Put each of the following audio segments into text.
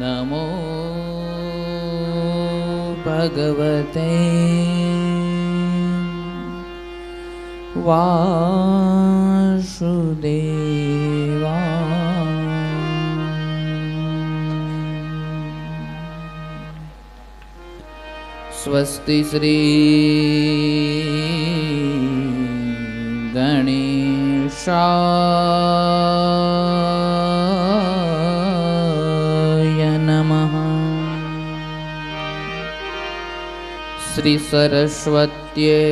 नमो भगवते वासुदेवाय। स्वस्ति श्री गणेशाय नमः। श्री सरस्वत्यै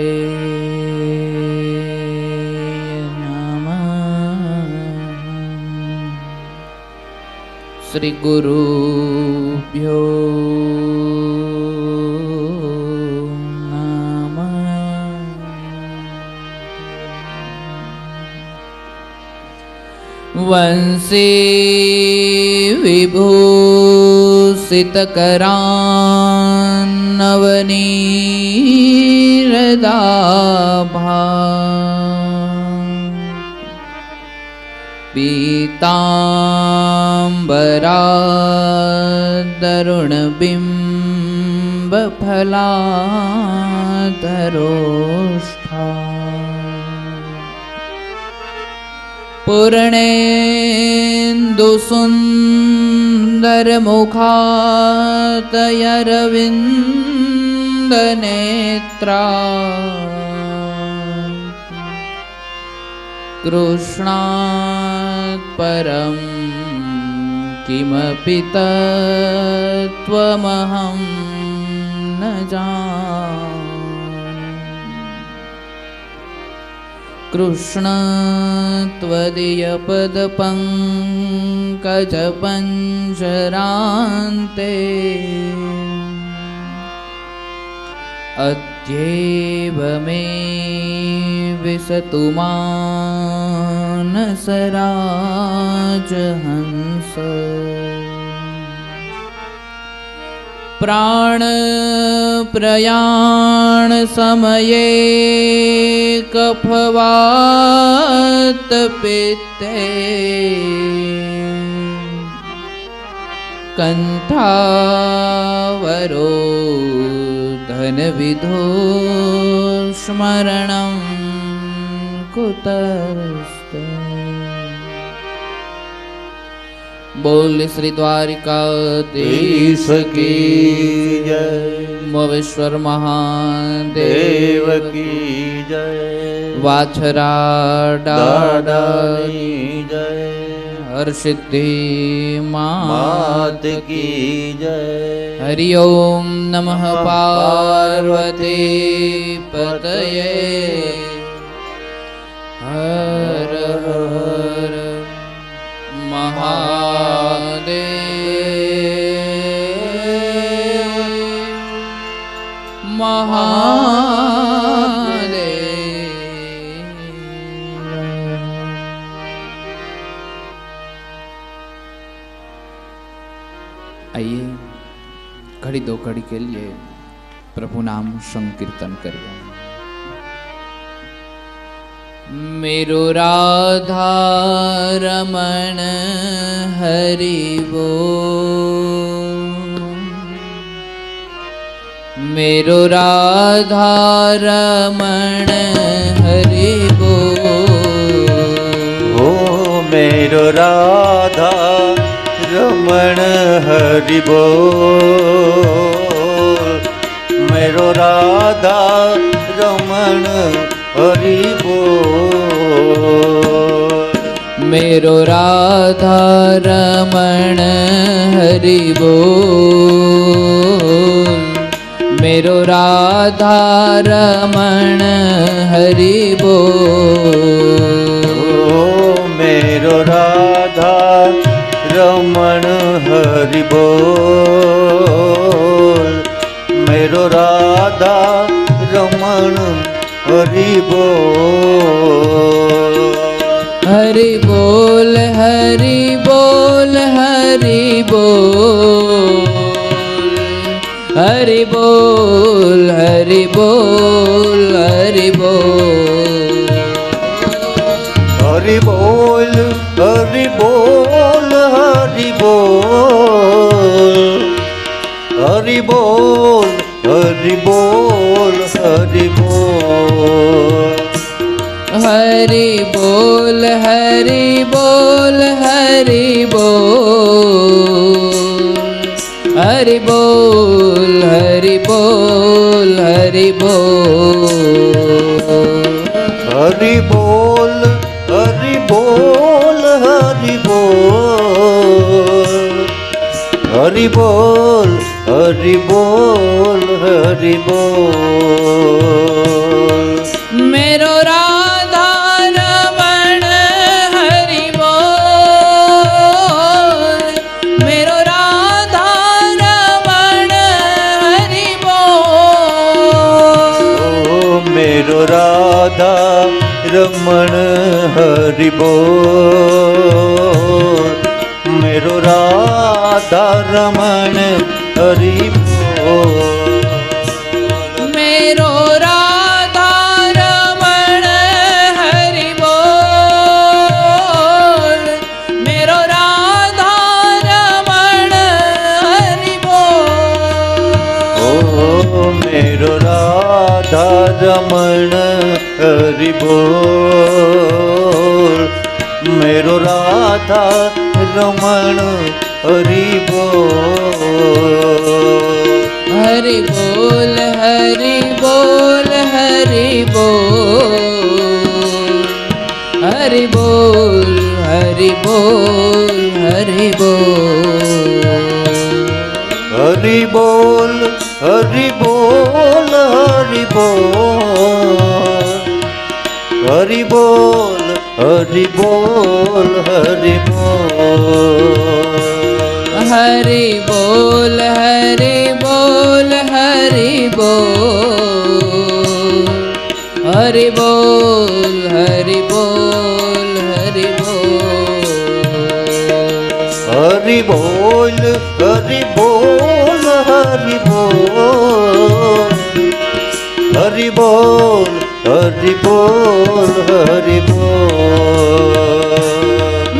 नमः। श्री गुरुभ्यो वंशी विभूषितकरान्नवनीरदाभा पीताम्बरादरुणबिम्बफलाधरोष्ठा पूर्णेन्दुसुन्दरमुखातयरविन्दनेत्रा कृष्णात् परं किमपि तत्त्वमहं न जाने। कृष्ण त्वदीयपदपङ्कजपञ्जरान्ते अद्यैव मे विशतु मानसराजहंस। प्राणप्रयाण समये कफवातपित्ते कण्ठावरोधनविधो स्मरणं कुतस्ते। बोल श्री द्वारिकाधीश की जय। मोवेश्वर महादेव की जय। वाछरा दादानी जय। हर सिद्धि मात की जय। हरि ओम नमः पार्वती पतये। हर हर महादेव महादेव। आइए घड़ी दो घड़ी के लिए प्रभु नाम संकीर्तन करिए। मेरो राधा रमण हरि बोल। मेरो राधा रमण हरि बोल। ओ मेरो राधा रमण हरि बोल। मेरो राधा रमण हरि बोल। मेरो राधा रमण हरि बोल। मेरो राधा रमण हरि बोल। मेरो राधा रमण हरि बोल। मेरो राधा रमण हरि बोल। हरि बोल हरि बोल हरि बोल। हरि बोल हरि बोल हरि बोल। हरि बोल हरि बोल हरि बोल। हरि बोल हरि बोल हरि बोल। हरि बोल हरि बोल हरि बोल। हरि बोल हरि बोल हरि बोल। हरि बोल हरि बोल हरि बोल। हरि बोल हरि बोल हरि बोल। मेरो राधा रमण हरि बोल। मेरो राधा रमण हरि बोल। मेरो राधा रमण हरि बोल। मेरो राधा रमण हरि बोल। मेरो राधा रमण हरि बोल। मेरो राधा रमण हरि बोल। ओ मेरो राधा रमण हरि बोल। मेरो राधा रमण हरि बोल। हरि बोल हरि बोल हरि बोल। हरि बोल हरि बोल हरि बोल। हरि बोल हरि बोल हरि बोल। हरि बोल हरि बोल हरि बोल। हरि बोल हरि बोल हरि बोल। हरि बोल हरि बोल हरि बोल। हरि बोल हरि बोल हरि बोल। हरि बोल हरि बोल हरि बोल।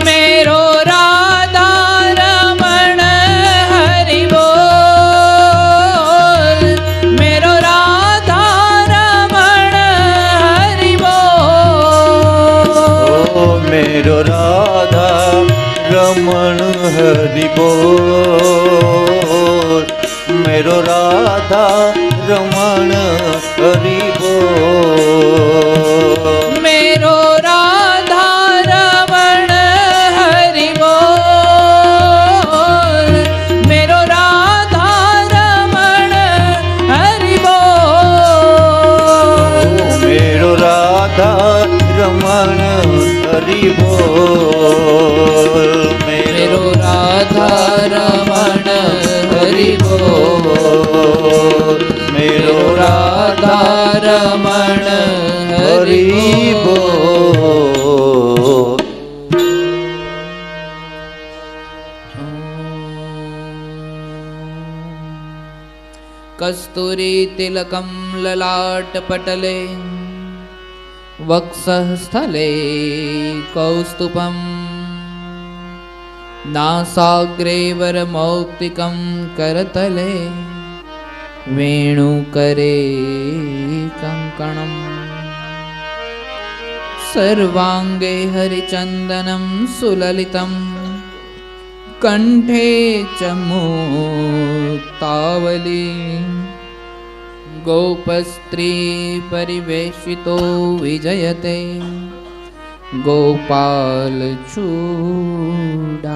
मेरो राधा रमण हरि बोल। मेरो राधा रमण हरि बोल। मेरो राधा रमण हरि बोल। मेरो राधा रमण हरि बोल। मेरो राधा रमण हरि बोल। मेरो राधा रमण हरि बोल। मेरो राधा रमण हरि बोल। मेरो राधा रमण हरि बोल। मेरो राधा रमण हरि बोल। कस्तूरी तिलकं ललाटपटले वक्षः स्थले कौस्तुभं नासाग्रे वरमौक्तिकं करतले वेणुकरे कङ्कणम् सर्वाङ्गे हरिचन्दनं सुललितं कंठे च मुक्तावली गोपस्त्री परिवेशितो विजयते गोपाल चूडामणि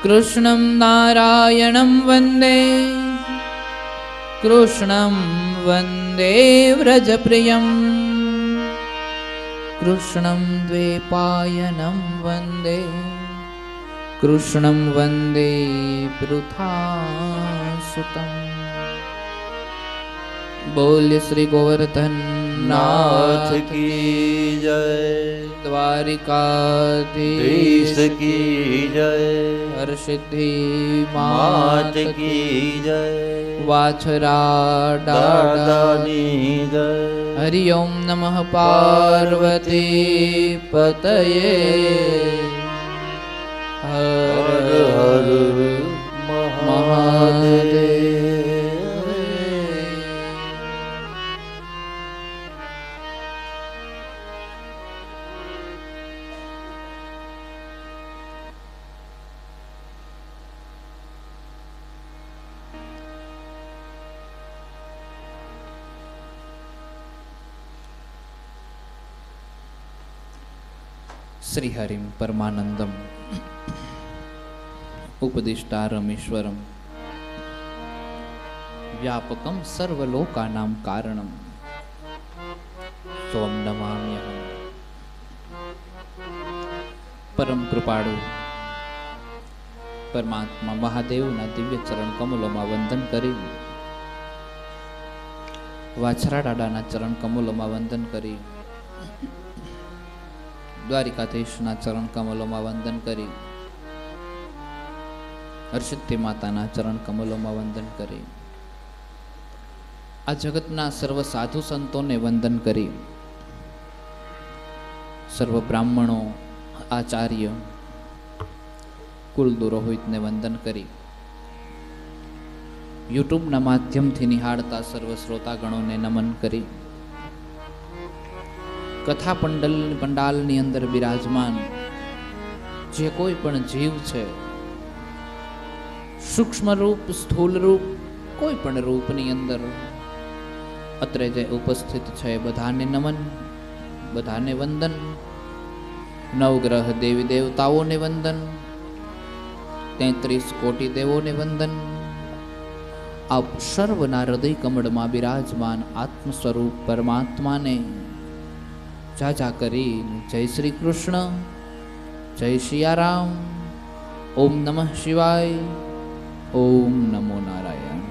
કૃષ્ણં નારાયણં વંદે કૃષ્ણં વંદે વ્રજપ્રિયં કૃષ્ણં દ્વૈપાયनं વંદે કૃષ્ણં વંદે પૃથાસુતં. બોલ્ય શ્રી ગોવર્ધન નાથ કી જય, દ્વારિકાધીશ કી જય, હરસિદ્ધિ માત કી જય, વાછરા દાદાની જય. હરિ ઓમ નમઃ પાર્વતી પતયે. હર હર મહાદેવ. શ્રીહરિમ પરમાનંદમ ઉપદિષ્ટારમીશ્વરમ વ્યાપકમ સર્વલોકાનાં કારણમ સોમ નમામ્યહમ. પરમ કૃપાળુ પરમાત્મા મહાદેવના દિવ્ય ચરણ કમલોમાં વંદન કરી, વાછરા દાદાના ચરણ કમલોમાં વંદન કરી, દ્વારિકાધીશના ચરણ કમલોમાં વંદન કરી, હરસિદ્ધિ માતાના ચરણ કમલોમાં વંદન કરી, આ જગતના સર્વ સાધુ સંતોને વંદન કરી, સર્વ બ્રાહ્મણો, આચાર્ય, કુલ પુરોહિતને વંદન કરી, યુટ્યુબના માધ્યમથી નિહાળતા સર્વ શ્રોતાગણોને નમન કરી, કથા પંડાલની અંદર બિરાજમાન જે કોઈ પણ જીવ છે, સૂક્ષ્મ રૂપ, સ્થૂલ રૂપ, કોઈ પણ રૂપની અંદર અત્રે જે ઉપસ્થિત છે બધાને નમન, બધાને વંદન. નવગ્રહ દેવી દેવતાઓને વંદન, 33 કોટી દેવોને વંદન. આપ સર્વના હૃદય કમળમાં બિરાજમાન આત્મ સ્વરૂપ પરમાત્માને જાજા કરી જય શ્રી કૃષ્ણ, જય સિયારામ, ઓમ નમઃ શિવાય, ઓમ નમો નારાયણ.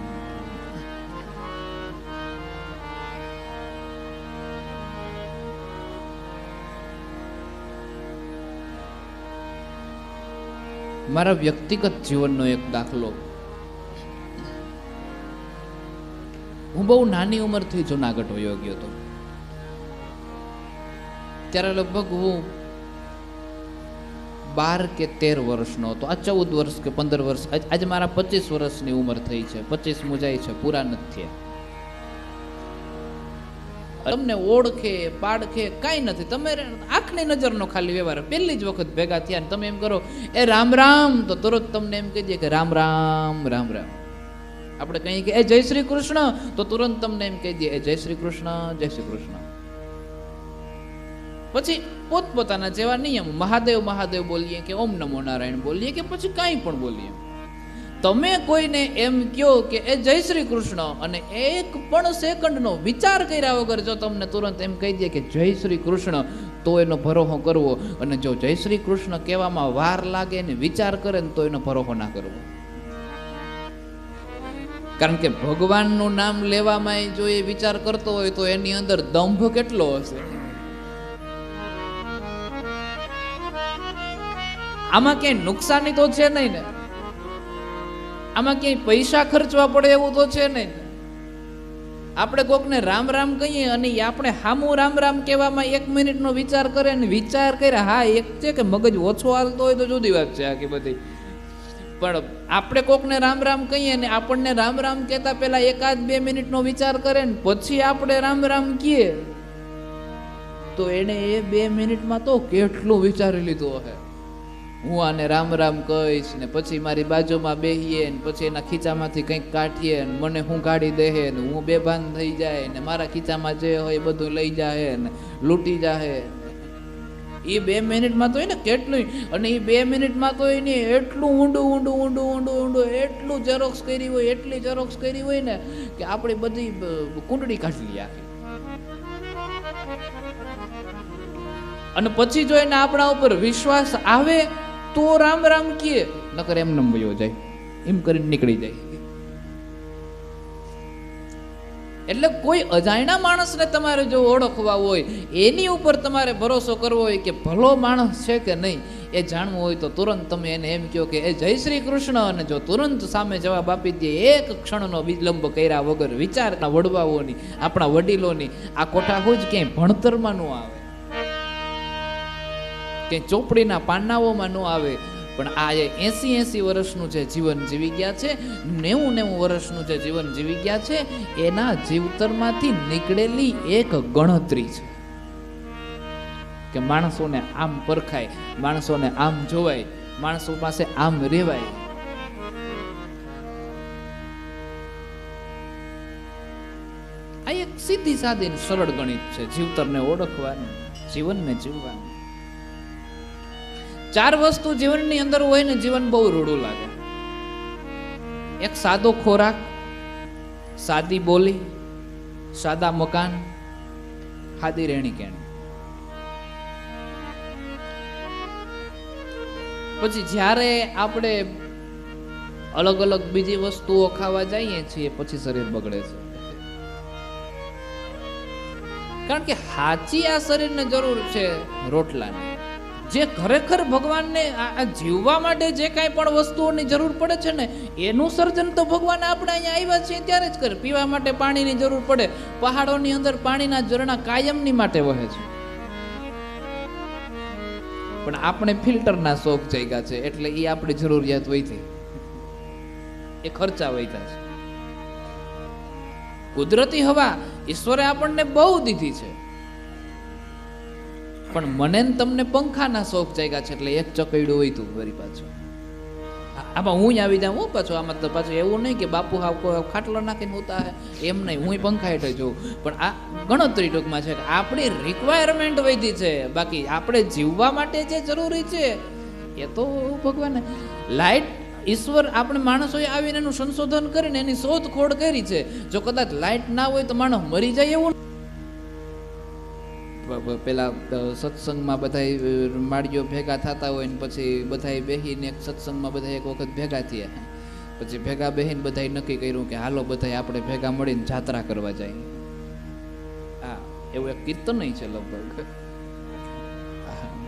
મારા વ્યક્તિગત જીવનનો એક દાખલો. હું બહુ નાની ઉંમરથી જુનાગઢ વયો ગયો હતો. ત્યારે લગભગ હું 12 કે 13 વર્ષનો હતો. આ 14 વર્ષ કે 15 વર્ષ, આજે મારા 25 વર્ષની ઉંમર થઈ છે. 25 મુજાઈ છે, પૂરા નથી થયા. તમને ઓળખે પાડખે કાંઈ નથી, તમે આંખની નજરનો ખાલી વ્યવહાર. પહેલી જ વખત ભેગા થયા તમે એમ કરો એ રામ રામ, તો તરત તમને એમ કહી દે કે રામ રામ રામ રામ. આપણે કહીએ કે એ જય શ્રી કૃષ્ણ, તો તુરંત તમને એમ કહી દે એ જય શ્રી કૃષ્ણ, જય શ્રી કૃષ્ણ. પછી પોતપોતાના જેવા નિયમ, મહાદેવ મહાદેવ બોલીએ કે ઓમ નમો નારાયણ બોલીએ કે પછી કાંઈ પણ બોલીએ. તમે કોઈને એમ કહો કે એ જય શ્રી કૃષ્ણ અને એક પણ સેકન્ડનો વિચાર કર્યા વગર જો તમને તુરંત એમ કહી દે કે જય શ્રી કૃષ્ણ, તો એનો ભરોસો કરવો. અને જો જય શ્રી કૃષ્ણ કહેવામાં વાર લાગે ને વિચાર કરે ને તો એનો ભરોસો ના કરવો. કારણ કે ભગવાનનું નામ લેવામાં જો એ વિચાર કરતો હોય તો એની અંદર દંભ કેટલો હશે. આમાં ક્યાંય નુકસાની તો છે નહીં ને, આમાં ક્યાંય પૈસા ખર્ચવા પડે એવું તો છે નહીં. આપણે કોકને રામ રામ કહીએ અને આપણે હામું રામ રામ કહેવામાં 1 મિનિટનો વિચાર કરે ને વિચાર કર્યા, હા એક છે કે મગજ ઓછો હાલતો હોય તો જુદી વાત છે આખી બધી. પણ આપણે કોકને રામ રામ કહીએ ને આપણને રામ રામ કહેતા પહેલા 1-2 મિનિટનો વિચાર કરે ને પછી આપણે રામ રામ કહીએ તો એને એ 2 મિનિટમાં તો કેટલું વિચારી લીધું હશે. હું આને રામ રામ કહીશ ને પછી મારી બાજુમાં બેહીએ ને પછી એના ખીચામાંથી કંઈક કાઢીએ ને મને હું ગાડી દે ને હું બેભાન થઈ જાય ને મારા ખીચામાં જે હોય એ બધું લઈ જાય ને લૂંટી જાય. એ 2 મિનિટમાં તો એને કેટલું, અને એ 2 મિનિટમાં તો એને એટલું ઊંડું ઊંડું ઊંડું ઊંડું ઊંડું એટલું ઝેરોક્સ કરી હોય, એટલી ઝેરોક્સ કરી હોય ને કે આપણી બધી કુંડળી કાઢી લે આખી. અને પછી જો એને આપણા ઉપર વિશ્વાસ આવે તો રામ રામ કીએ, નકર એમ નમ વયો જાય, એમ કરીને નીકળી જાય. એટલે કોઈ અજાણ્યા માણસને તમારે જો ઓળખવા હોય, એની ઉપર તમારે ભરોસો કરવો હોય કે ભલો માણસ છે કે નહીં એ જાણવું હોય તો તુરંત તમે એને એમ કહો કે એ જય શ્રી કૃષ્ણ, અને જો તુરંત સામે જવાબ આપી દે, એક ક્ષણનો વિલંબ કર્યા વગર, વિચારના વડવાઓની, આપણા વડીલોની આ કોઠાહૂજ ક્યાંય ભણતરમાં ન આવે, ક્યાંય ચોપડીના પાનાઓમાં ન આવે, પણ આ 80 વર્ષનું જે જીવન જીવી ગયા છે, 90 વર્ષનું જે જીવન જીવી ગયા છે, એના જીવતરમાંથી નીકળેલી એક ગણતરી છે કે માણસોને આમ પરખાય, માણસોને આમ જોવાય, માણસો પાસે આમ રહેવાય. આ એક સીધી સાદી સરળ ગણિત છે જીવતરને ઓળખવાનું, જીવનને જીવવાનું. 4 વસ્તુ જીવનની અંદર હોય ને જીવન બહુ રૂડું લાગે. એક સાદો ખોરાક, સાદી બોલી, સાદા મકાન, સાદી રહેણી કહેણી. પછી જ્યારે આપણે અલગ અલગ બીજી વસ્તુઓ ખાવા જઈએ છીએ પછી શરીર બગડે છે. કારણ કે સાચી આ શરીરને જરૂર છે રોટલાની. જે ખરેખર ભગવાનને આ જીવવા માટે જે કાંઈ પણ વસ્તુઓની જરૂર પડે છે ને, એનું સર્જન તો ભગવાન આપણે અહીંયા આવ્યા છીએ ત્યારે જ કરે. પીવા માટે પાણીની જરૂર પડે, પહાડોની અંદર પાણીના ઝરણા કાયમની માટે વહે છે, પણ આપણે ફિલ્ટરના શોખ જાગ્યા છે એટલે એ આપણી જરૂરિયાત વધી, એ ખર્ચા વધ્યા છે. કુદરતી હવા ઈશ્વરે આપણને બહુ દીધી છે, પણ મને ને તમને પંખાના શોખ જાગ્યા છે એટલે એક ચકડ્યું હોય તું વરી પાછો. આમાં હું આવી જાઉં હું પાછો, આમાં તો પાછું એવું નહીં કે બાપુ ખાટલો નાખીને હોતા હે, એમ નહીં, હું પંખા હેઠળ જોઉં. પણ આ ગણતરી ટૂંકમાં છે કે આપણી રિક્વાયરમેન્ટ વધી છે, બાકી આપણે જીવવા માટે જે જરૂરી છે એ તો ભગવાને લાઈટ ઈશ્વર આપણે માણસોએ આવીને એનું સંશોધન કરીને એની શોધખોળ કરી છે. જો કદાચ લાઈટ ના હોય તો માણસ મરી જાય એવું. પેલા સત્સંગમાં બધા માળીઓ ભેગા થતા હોય ને પછી બધા બેહીને એક સત્સંગમાં બધા એક વખત ભેગા થયા, પછી ભેગા બેહીને બધાએ નક્કી કર્યું કે હાલો બધા આપણે ભેગા મળીને જાત્રા કરવા જાય. હા, એવું એક કીર્તન નહીં છે લગભગ,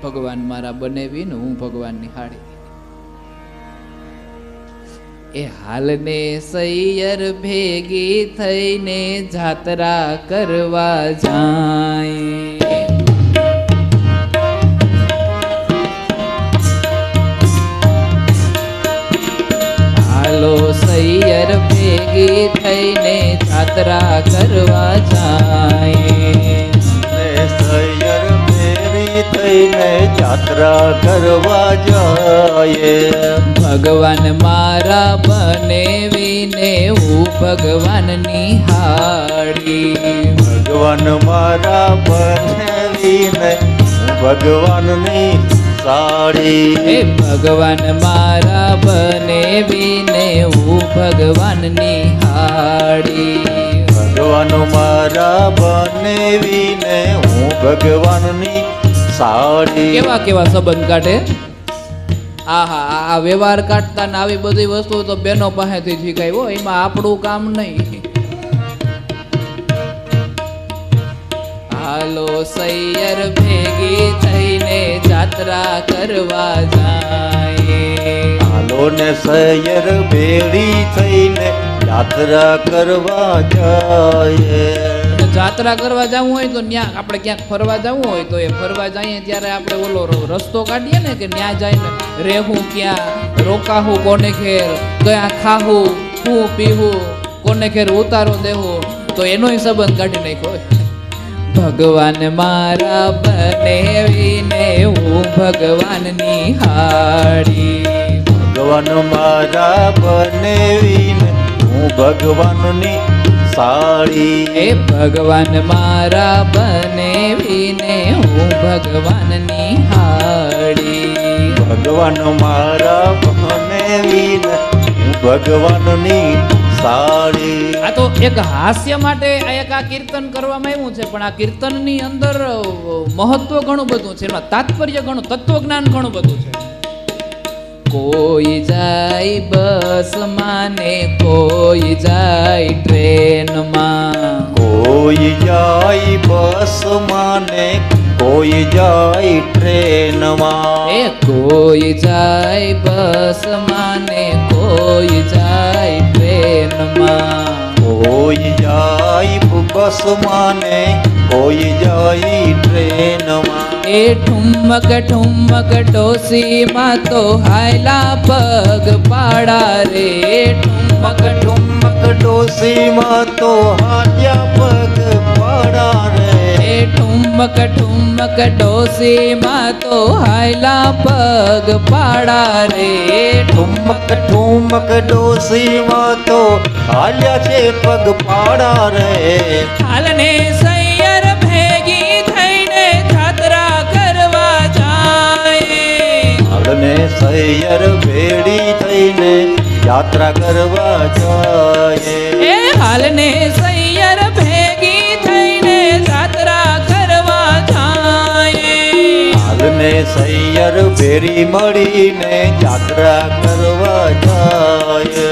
ભગવાન મારા બનેવી ને હું ભગવાનની હાડી. એ હાલને સૈયર ભેગી થઈને જાત્રા કરવા જાય. હાલો સૈયર ભેગી થઈને જાત્રા કરવા જાય. સૈયર ભેગી થઈને જાત્રા કરવા જાય. ભગવાન મારા બનેવીને હું ભગવાનની હાડી. ભગવાન મારા બનેવીને હું ભગવાનની સાડી. હે ભગવાન મારા બનેવીને હું ભગવાનની હાડી. ભગવાન મારા બનેવીને હું ભગવાનની સાડી. કેવા કેવા સંબંધ કાઢે. આહા, આ વ્યવહાર કાઢતા ને આવી બધી વસ્તુ તો બેનો પાસેથી શીખાય હો, એમાં આપણું કામ નહીં. હાલો સૈયર ભેગી થઈને જાત્રા કરવા જાય. હાલો ને સૈયર ભેળી થઈને યાત્રા કરવા જાય. જાત્રા કરવા જવું હોય તો ન્યા આપણે ક્યાંક ફરવા જવું હોય તો એ ફરવા જઈએ ત્યારે આપણે ઓલો રસ્તો કાઢીએ ને કે ન્યા જઈને રહેવું ક્યાં, રોકાવું કોને ઘેર, ક્યાં ખાવું, શું પીવું, કોને ઘેર ઉતારો દેવું, તો એનોય સંબંધ કાઢી નાખ્યો. ભગવાન મારા બનેવીને હું ભગવાનની હાડી. ભગવાન મારા બનેવીને હું ભગવાનની સાળી. એ ભગવાન મારા બનેવીને હું ભગવાનની હાડી. ભગવાન મારા બનેવીને હું ભગવાનની સાળી. આ તો એક હાસ્ય માટે એક આ કીર્તન કરવામાં આવ્યું છે, પણ આ કીર્તનની અંદર મહત્વ ઘણું બધું છે, એમાં તાત્પર્ય ઘણું, તત્વજ્ઞાન ઘણું બધું છે. કોઈ જાય બસમાં ને કોઈ જાય ટ્રેનમાં. કોઈ જાય બસમાં ને કોઈ જાય ટ્રેનમાં. એ કોઈ જાય બસમાં ને કોઈ જાય ટ્રેનમાં. કોઈ જાય બસમાં ને કોઈ જાય ટ્રેનમાં. એ ઠુમક ઠુમક ડોસીમાં તો હાયલા પગ પાડા રે. ઠુમક ઠુમક ડોસીમાં તો હાલ્યા પગ પાડા રે. એ ઠુમક ઠુમક ડોસીમાં તો હાયલા પગ પાડા રે. ઠુમક ઠુમક ડોસીમાં તો હાલ્યા છે પગ પાડા રે. હાલને સૈયર ભેગી થઈને જાત્રા કરવા જાય. હાલને સૈયર ભેડી થઈને યાત્રા કરવા જાય. એ હાલને સૈયર ભેગી થઈને જાત્રા કરવા જાય. હાલને સૈયર ભેરી મળીને યાત્રા કરવા જાય.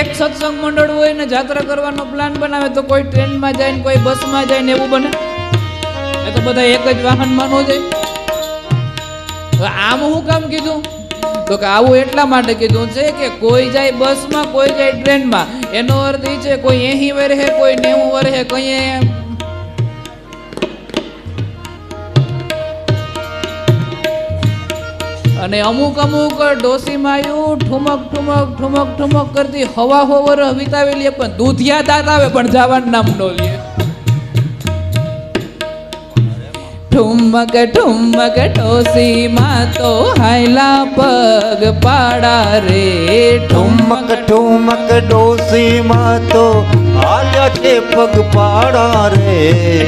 એક સત્સંગ મંડળ હોય ને જાત્રા કરવાનો પ્લાન બનાવે તો કોઈ ટ્રેનમાં જાય ને કોઈ બસમાં જાય ને એવું બને? એ તો બધા એક જ વાહનમાં નો જાય. હવે આમ હું કામ કીધું? તો કે આવું એટલા માટે કીધું છે કે કોઈ જાય બસમાં કોઈ જાય ટ્રેનમાં. એનો અર્થ એ છે કોઈ 80 વર્ષે કોઈ 90 વર્ષે કઈ. અને અમુક અમુક ડોસીમાયું ઠુમક ઠુમક ઠુમક ઠુમક કરતી હવા હોવર વિતાવી લે, પણ દૂધિયા દાંત આવે પણ જવાનું નામ નો લે. ઠુમક ઠુમક ડોસીમાં તો હાયલા પગ પાડા રે. ઠુમક ઠુમક ડોસીમાં તો હાલ્યા છે પગ પાડા રે.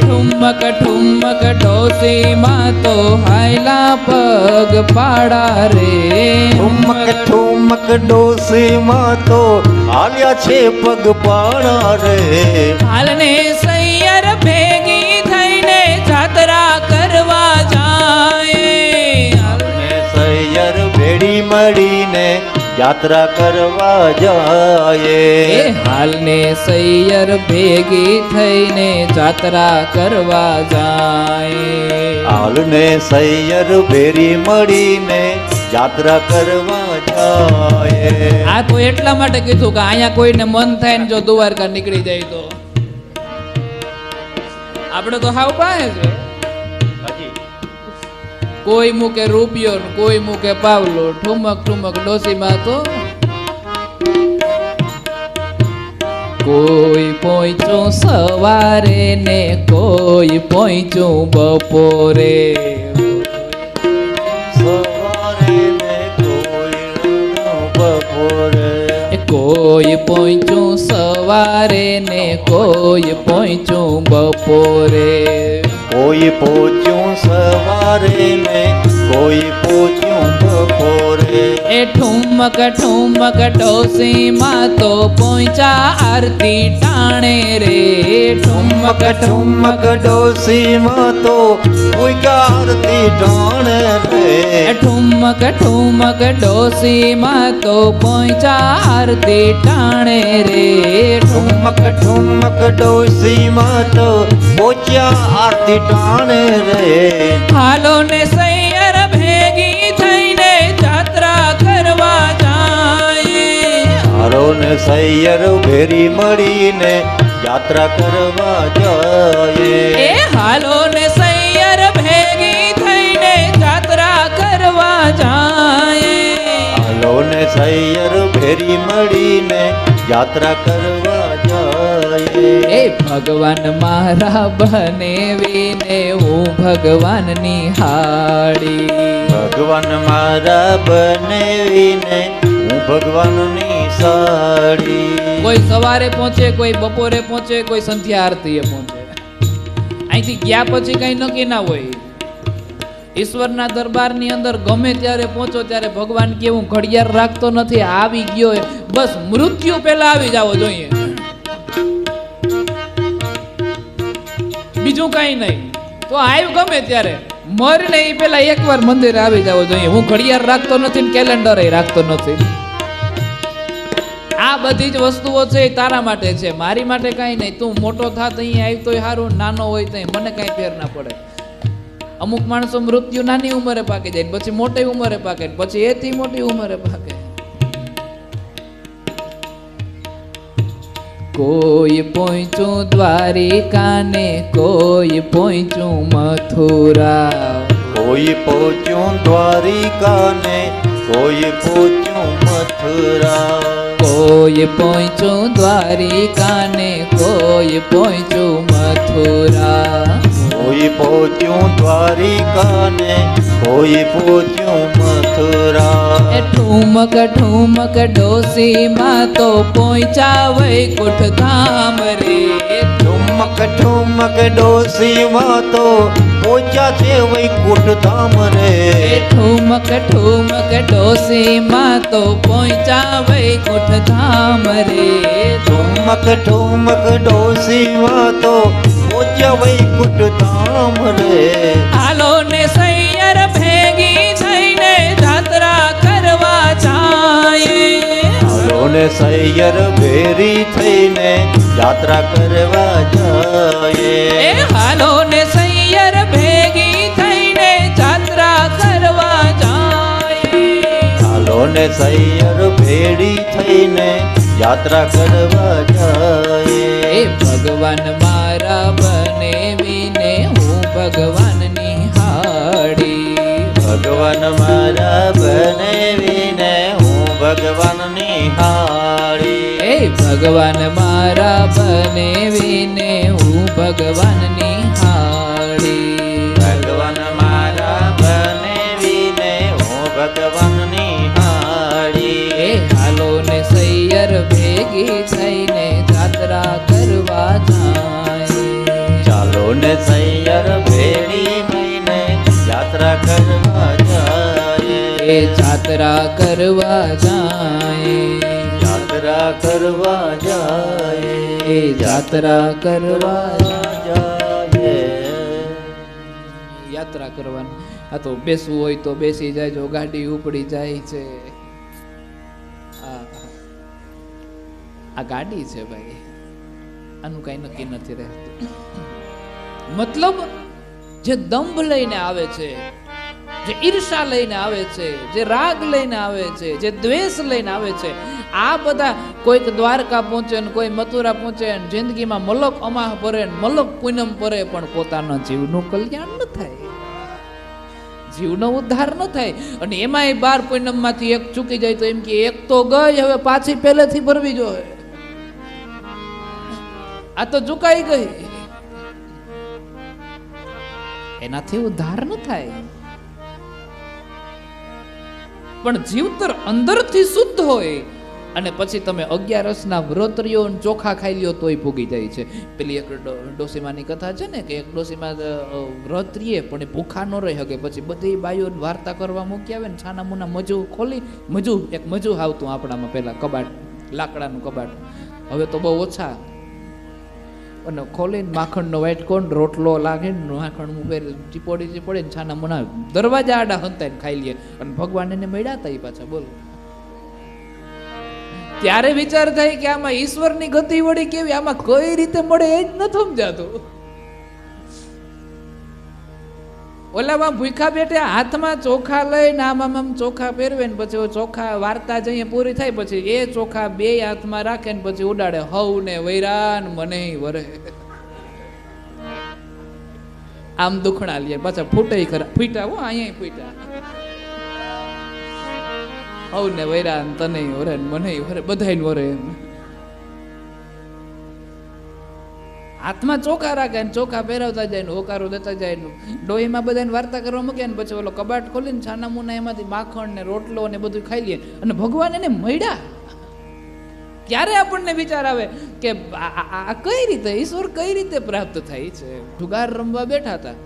ઠુમક ઠુમક ડોસીમાં તો હાયલા પગ પાડા રે. ઠુમક ઠુમક ડોસીમાં તો હાલ્યા છે પગ પાડા રે. હાલને સૈયર ભેગી થઈને જાત્રા કરવા જાય. હાલને સૈયર ભેડી મળીને યાત્રા કરવા જાય. એ હાલને સૈયર ભેગી થઈને જાત્રા કરવા જાય. હાલને સૈયર ભેરી મળીને યાત્રા કરવા જાય. આ તો એટલા માટે કીધું કે અહીંયા કોઈને મન થાય ને જો દ્વારકા નીકળી જાય તો આપણે તો હાવ પાસે છે. કોઈ મૂકે રૂપિયો ને કોઈ મૂકે પાવલો. ઠુમક ઠુમક ડોસીમાં તો કોઈ પહોંચ્યું સવારે ને કોઈ પહોંચ્યું બપોરે. સવારે ને કોઈ બપોરે. કોઈ પહોંચ્યું સવારે ને કોઈ પહોંચ્યું બપોરે. કોઈ પહોંચ્યું સવારે ને કોઈ પહોંચ્યું બપોરે. એ ઠુમક ઠુમક ડોસીમાં તો પહોંચ્યા આરતી ટાણે રે. ઠુમક ઠુમક ડોસીમાં તો કોઈ આરતી ટાણે રે. ઠુમક ઠુમક ડોસીમાં તો પહોંચ્યા આરતી ટાણે રે. ઠુમક ઠુમક ડોસીમાં તો પહોંચ્યા આરતી ટાણે રે. હાલો ને સૈયર ભેગી થઈને જાત્રા કરવા જાય. હાલો ને સૈયર ભેરી મળીને યાત્રા કરવા જાય. એ હાલો ને સૈયર ભેગી થઈને જાત્રા કરવા જાય. હાલો ને સૈયર ભેરી મળીને યાત્રા કરવા જાય. એ ભગવાન મારા બનેવીને હું ભગવાનની હાડી. ભગવાન મારા બનેવીને હું ભગવાનની સાડી. કોઈ કોઈ સવારે પહોંચે, કોઈ બપોરે પહોંચે, કોઈ સંધ્યા આરતીએ પહોંચે. અહીંથી ગયા પછી કઈ નક્કી ના હોય. ઈશ્વરના દરબારની અંદર ગમે ત્યારે પહોંચો ત્યારે ભગવાન કે હું ઘડિયાળ રાખતો નથી, આવી ગયો બસ મૃત્યુ પહેલા આવી જાવો જોઈએ, બીજું કઈ નહીં. તો આવ્યું ગમે ત્યારે, મરને એ પેલા એકવાર મંદિરે આવી જાવો જોઈએ. હું ઘડિયાળ રાખતો નથી ને કેલેન્ડર રાખતો નથી. આ બધી જ વસ્તુઓ છે એ તારા માટે છે, મારી માટે કઈ નહીં. તું મોટો થાત અહીં આવી તોય સારું, નાનો હોય તો મને કઈ ફેર ના પડે. અમુક માણસો મૃત્યુ નાની ઉંમરે પાકી જાય, પછી મોટી ઉંમરે પાકે, પછી એથી મોટી ઉંમરે પાકે. કોઈ પહોંચ્યું દ્વારિકા ને કોઈ પહોંચ્યું મથુરા, કોઈ પહોંચ્યું દ્વારિકા ને કોઈ પહોંચ્યું મથુરા, કોઈ પહોંચ્યું દ્વારિકા ને કોઈ પહોંચ્યું મથુરા, કોઈ પહોંચ્યું દ્વારિકા ને કોઈ પહોંચ્યું મથુરા. એ ઠુમક ઠુમક ડોસી માં તો પહોંચ્યા વૈકુંઠ ધામ રે. ઠુમક ઠુમક ડોસીમાં તો પહોંચ્યા છે વૈકુંઠ ધામ રે. ઠુમક ઠુમક ડોસી માં તો પહોંચ્યા વૈકુંઠ ધામ રે. ઠુમક ઠુમક ડોસીમાં તો પહોંચ્યા વૈકુંઠ ધામ રે. હાલો ને સૈયર ભેગી થઈને જાત્રા કરવા જાય, હાલો ને સૈયર ભેરી થઈને યાત્રા કરવા જાય. એ હાલો ને સૈયર ભેગી થઈને જાત્રા કરવા જાય. હાલો ને સૈયર ભેડી થઈને યાત્રા કરવા જાય. એ ભગવાન મારા બનેવીને હું ભગવાન નિહાળી, ભગવાન મારા બનેવીને હું ભગવાન નિહાળી. એ ભગવાન મારા બનેવીને હું ભગવાન નિહાળી. ભગવાન મારા બનેવીને હું ભગવાન નિહાળી. એ હાલો ને સૈયર ભેગી થઈને જાત્રા કરવા જાય. ચાલો ને સૈયર ભેડી થઈને યાત્રા કરવા જાય. એ જાત્રા કરવા જાય, યાત્રા કરવા જાય. એ જાત્રા કરવા જાય. યાત્રા કરવાની. આ તો બેસવું હોય તો બેસી જાય, જો ગાડી ઉપડી જાય છે. આ ગાડી છે ભાઈ, આનું કઈ નક્કી નથી રહેતું. મતલબ જે દંભ લઈને આવે છે, જે ઈર્ષા લઈને આવે છે, જે રાગ લઈને આવે છે, જે દ્વેષ લઈને આવે છે, આ બધા કોઈક દ્વારકા પહોંચે ને કોઈ મથુરા પહોંચે ને જિંદગીમાં મલક અમાહ ભરે ને મલક પૂનમ ભરે, પણ પોતાના જીવનું કલ્યાણ ન થાય, જીવનો ઉદ્ધાર ન થાય. અને એમાંય 12 પૂનમ માંથી એક ચૂકી જાય તો એમ કે એક તો ગઈ, હવે પાછી પહેલેથી ભરવી જોઈએ. આ તો ચૂકાઈ ગઈ, એનાથી ઉદ્ધાર ન થાય. પણ જીવતર અંદરથી શુદ્ધ હોય અને પછી તમે 11 વ્રતરીઓ ચોખા ખાઈ લ્યો તોય ભોગી જાય છે. પેલી એક ડોસીમાની કથા છે ને કે એક ડોસીમાં વ્રત રીએ પણ એ ભૂખા ન રહી શકે, પછી બધી બાઈઓ વાર્તા કરવા મૂકી આવે ને છાના મુના મજુ ખોલી, એક મજુ આવતું આપણામાં પેલા કબાટ, લાકડાનું કબાટ, હવે તો બહુ ઓછા, અને ખોલીને માખણનો વાટકોન રોટલો લાગે ને માખણ ઉપર ચીપોડી ને છાના મુના દરવાજા આડા હંતાઈને ખાઈ લે. અને ભગવાન એને મળ્યા હતા એ પાછા, બોલો. ત્યારે વિચાર થાય કે આમાં ઈશ્વરની ગતિ વળી કેવી, આમાં કઈ રીતે મળે એ જ નથી સમજાતું. ઓલામાં ભૂખા બેઠે હાથમાં ચોખા લઈને આમ ચોખા પહેરવે ને પછી ચોખા વાર્તા જઈએ પૂરી થાય પછી એ ચોખા 2 હાથમાં રાખે ને પછી ઉડાડે, હવ ને વૈરાન મને વરે. આમ દુખણા લે પાછા ફૂટે ખરા, ફૂટા હો અહીંયા ફૂટા, હવ ને વૈરાન તને વરે મને વરે બધાને વરે. એમ હાથમાં ચોખા રાખે ને ચોખા પહેરાવતા જાય ને હોકારો દેતા જાય ને ડોહીમાં બધાને વાર્તા કરવા મૂકે ને પછી ઓલો કબાટ ખોલીને છાના મુના એમાંથી માખણ ને રોટલો ને બધું ખાઈ લે. અને ભગવાન એને મળ્યા ત્યારે આપણને વિચાર આવે કે આ કઈ રીતે ઈશ્વર કઈ રીતે પ્રાપ્ત થાય છે. જુગાર રમવા બેઠા હતા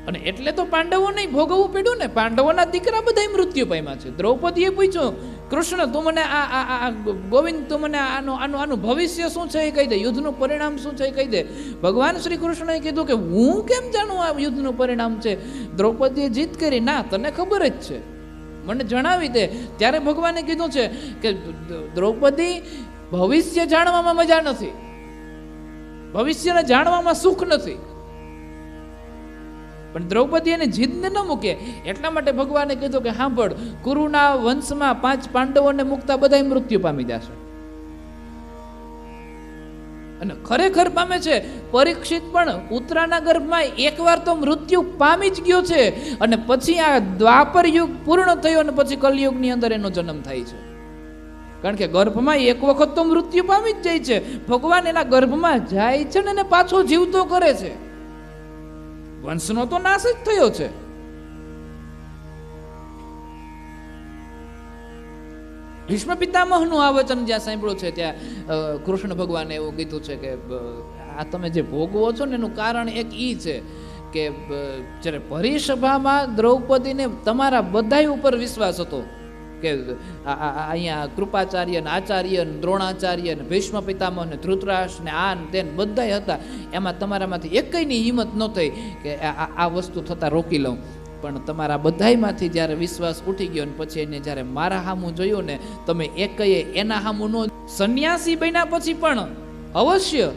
અને એટલે તો પાંડવો નહીં ભોગવવું પડ્યું ને. પાંડવોના દીકરા બધા મૃત્યુ પામ્યા છે. દ્રૌપદીએ પૂછ્યું, કૃષ્ણ તું મને ગોવિંદ તું મને આનું ભવિષ્ય શું છે એ કહી દે, યુદ્ધનું પરિણામ શું છે એ કહી દે. ભગવાન શ્રી કૃષ્ણએ કીધું કે હું કેમ જાણું આ યુદ્ધનું પરિણામ છે. દ્રૌપદીએ જીદ કરી, ના તને ખબર જ છે, મને જણાવી દે. ત્યારે ભગવાને કીધું છે કે દ્રૌપદી, ભવિષ્ય જાણવામાં મજા નથી, ભવિષ્યને જાણવામાં સુખ નથી. પણ દ્રૌપદી એને જીદને ન મૂકે એટલા માટે ભગવાને કીધું કે સાંભળ, કુરુના વંશમાં 5 પાંડવોને મુકતા બધા મૃત્યુ પામી જશે. અને ખરેખર પામે છે. પરીક્ષિત પણ ઉત્તરાના ગર્ભમાં એકવાર તો મૃત્યુ પામી જ ગયો છે અને પછી આ દ્વાપર યુગ પૂર્ણ થયો અને પછી કલયુગની અંદર એનો જન્મ થાય છે. કારણ કે ગર્ભમાં એક વખત તો મૃત્યુ પામી જ જાય છે. ભગવાન એના ગર્ભમાં જાય છે ને એને પાછો જીવતો કરે છે. વંશનો તો નાશ જ થયો છે. ભીષ્મ પિતામહનું આ વચન જ્યાં સાંભળ્યું છે ત્યાં કૃષ્ણ ભગવાને એવું કીધું છે કે આ તમે જે ભોગવો છો ને એનું કારણ એક ઈ છે કે જ્યારે પરિસભામાં દ્રૌપદીને તમારા બધાય ઉપર વિશ્વાસ હતો કે અહીંયા કૃપાચાર્ય ને આચાર્ય ને દ્રોણાચાર્ય ને ભીષ્મ પિતામહ ને ધૃતરાષ્ટ્ર ને આ તેન બધાય હતા. એમાં તમારામાંથી એકયની હિંમત ન થઈ કે આ વસ્તુ થતાં રોકી લઉં. પણ તમારા બધાયમાંથી જ્યારે વિશ્વાસ ઉઠી ગયો ને પછી એને જ્યારે મારા હામું જોયું ને તમે એકયે એના હામું નો. સંન્યાસી બન્યા પછી પણ અવશ્ય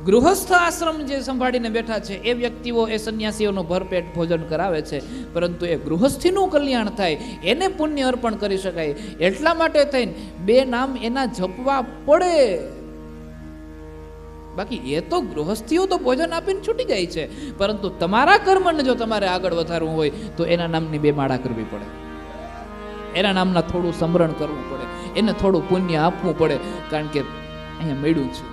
ગૃહસ્થ આશ્રમ જે સંભાળીને બેઠા છે એ વ્યક્તિઓ એ સંન્યાસીઓનું ભરપેટ ભોજન કરાવે છે, પરંતુ એ ગૃહસ્થીનું કલ્યાણ થાય એને પુણ્ય અર્પણ કરી શકાય. એટલા માટે થઈને 2 નામ એના જપવા પડે. બાકી એ તો ગૃહસ્થીઓ તો ભોજન આપીને છૂટી જાય છે, પરંતુ તમારા કર્મને જો તમારે આગળ વધારવું હોય તો એના નામની 2 માળા કરવી પડે, એના નામના થોડું સ્મરણ કરવું પડે, એને થોડું પુણ્ય આપવું પડે. કારણ કે અહીંયા મળ્યું છે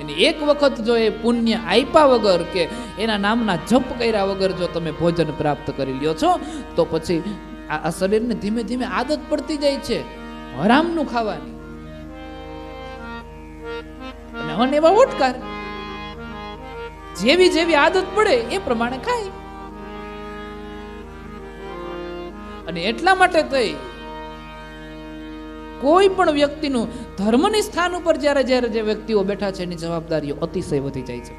એની એક વખત જો એ પુણ્ય આપ્યા વગર કે એના નામના જપ કર્યા વગર જો તમે ભોજન પ્રાપ્ત કરી લ્યો છો તો પછી આ શરીરને ધીમે ધીમે આદત પડતી જાય છે હરામનું ખાવાની. અને હન એવા ઓટકાર જેવી જેવી આદત પડે એ પ્રમાણે ખાય. અને એટલા માટે થઈ કોઈ પણ વ્યક્તિનું ધર્મની સ્થાન ઉપર જ્યારે જ્યારે જે વ્યક્તિઓ બેઠા છે એની જવાબદારીઓ અતિશય વધી જાય છે.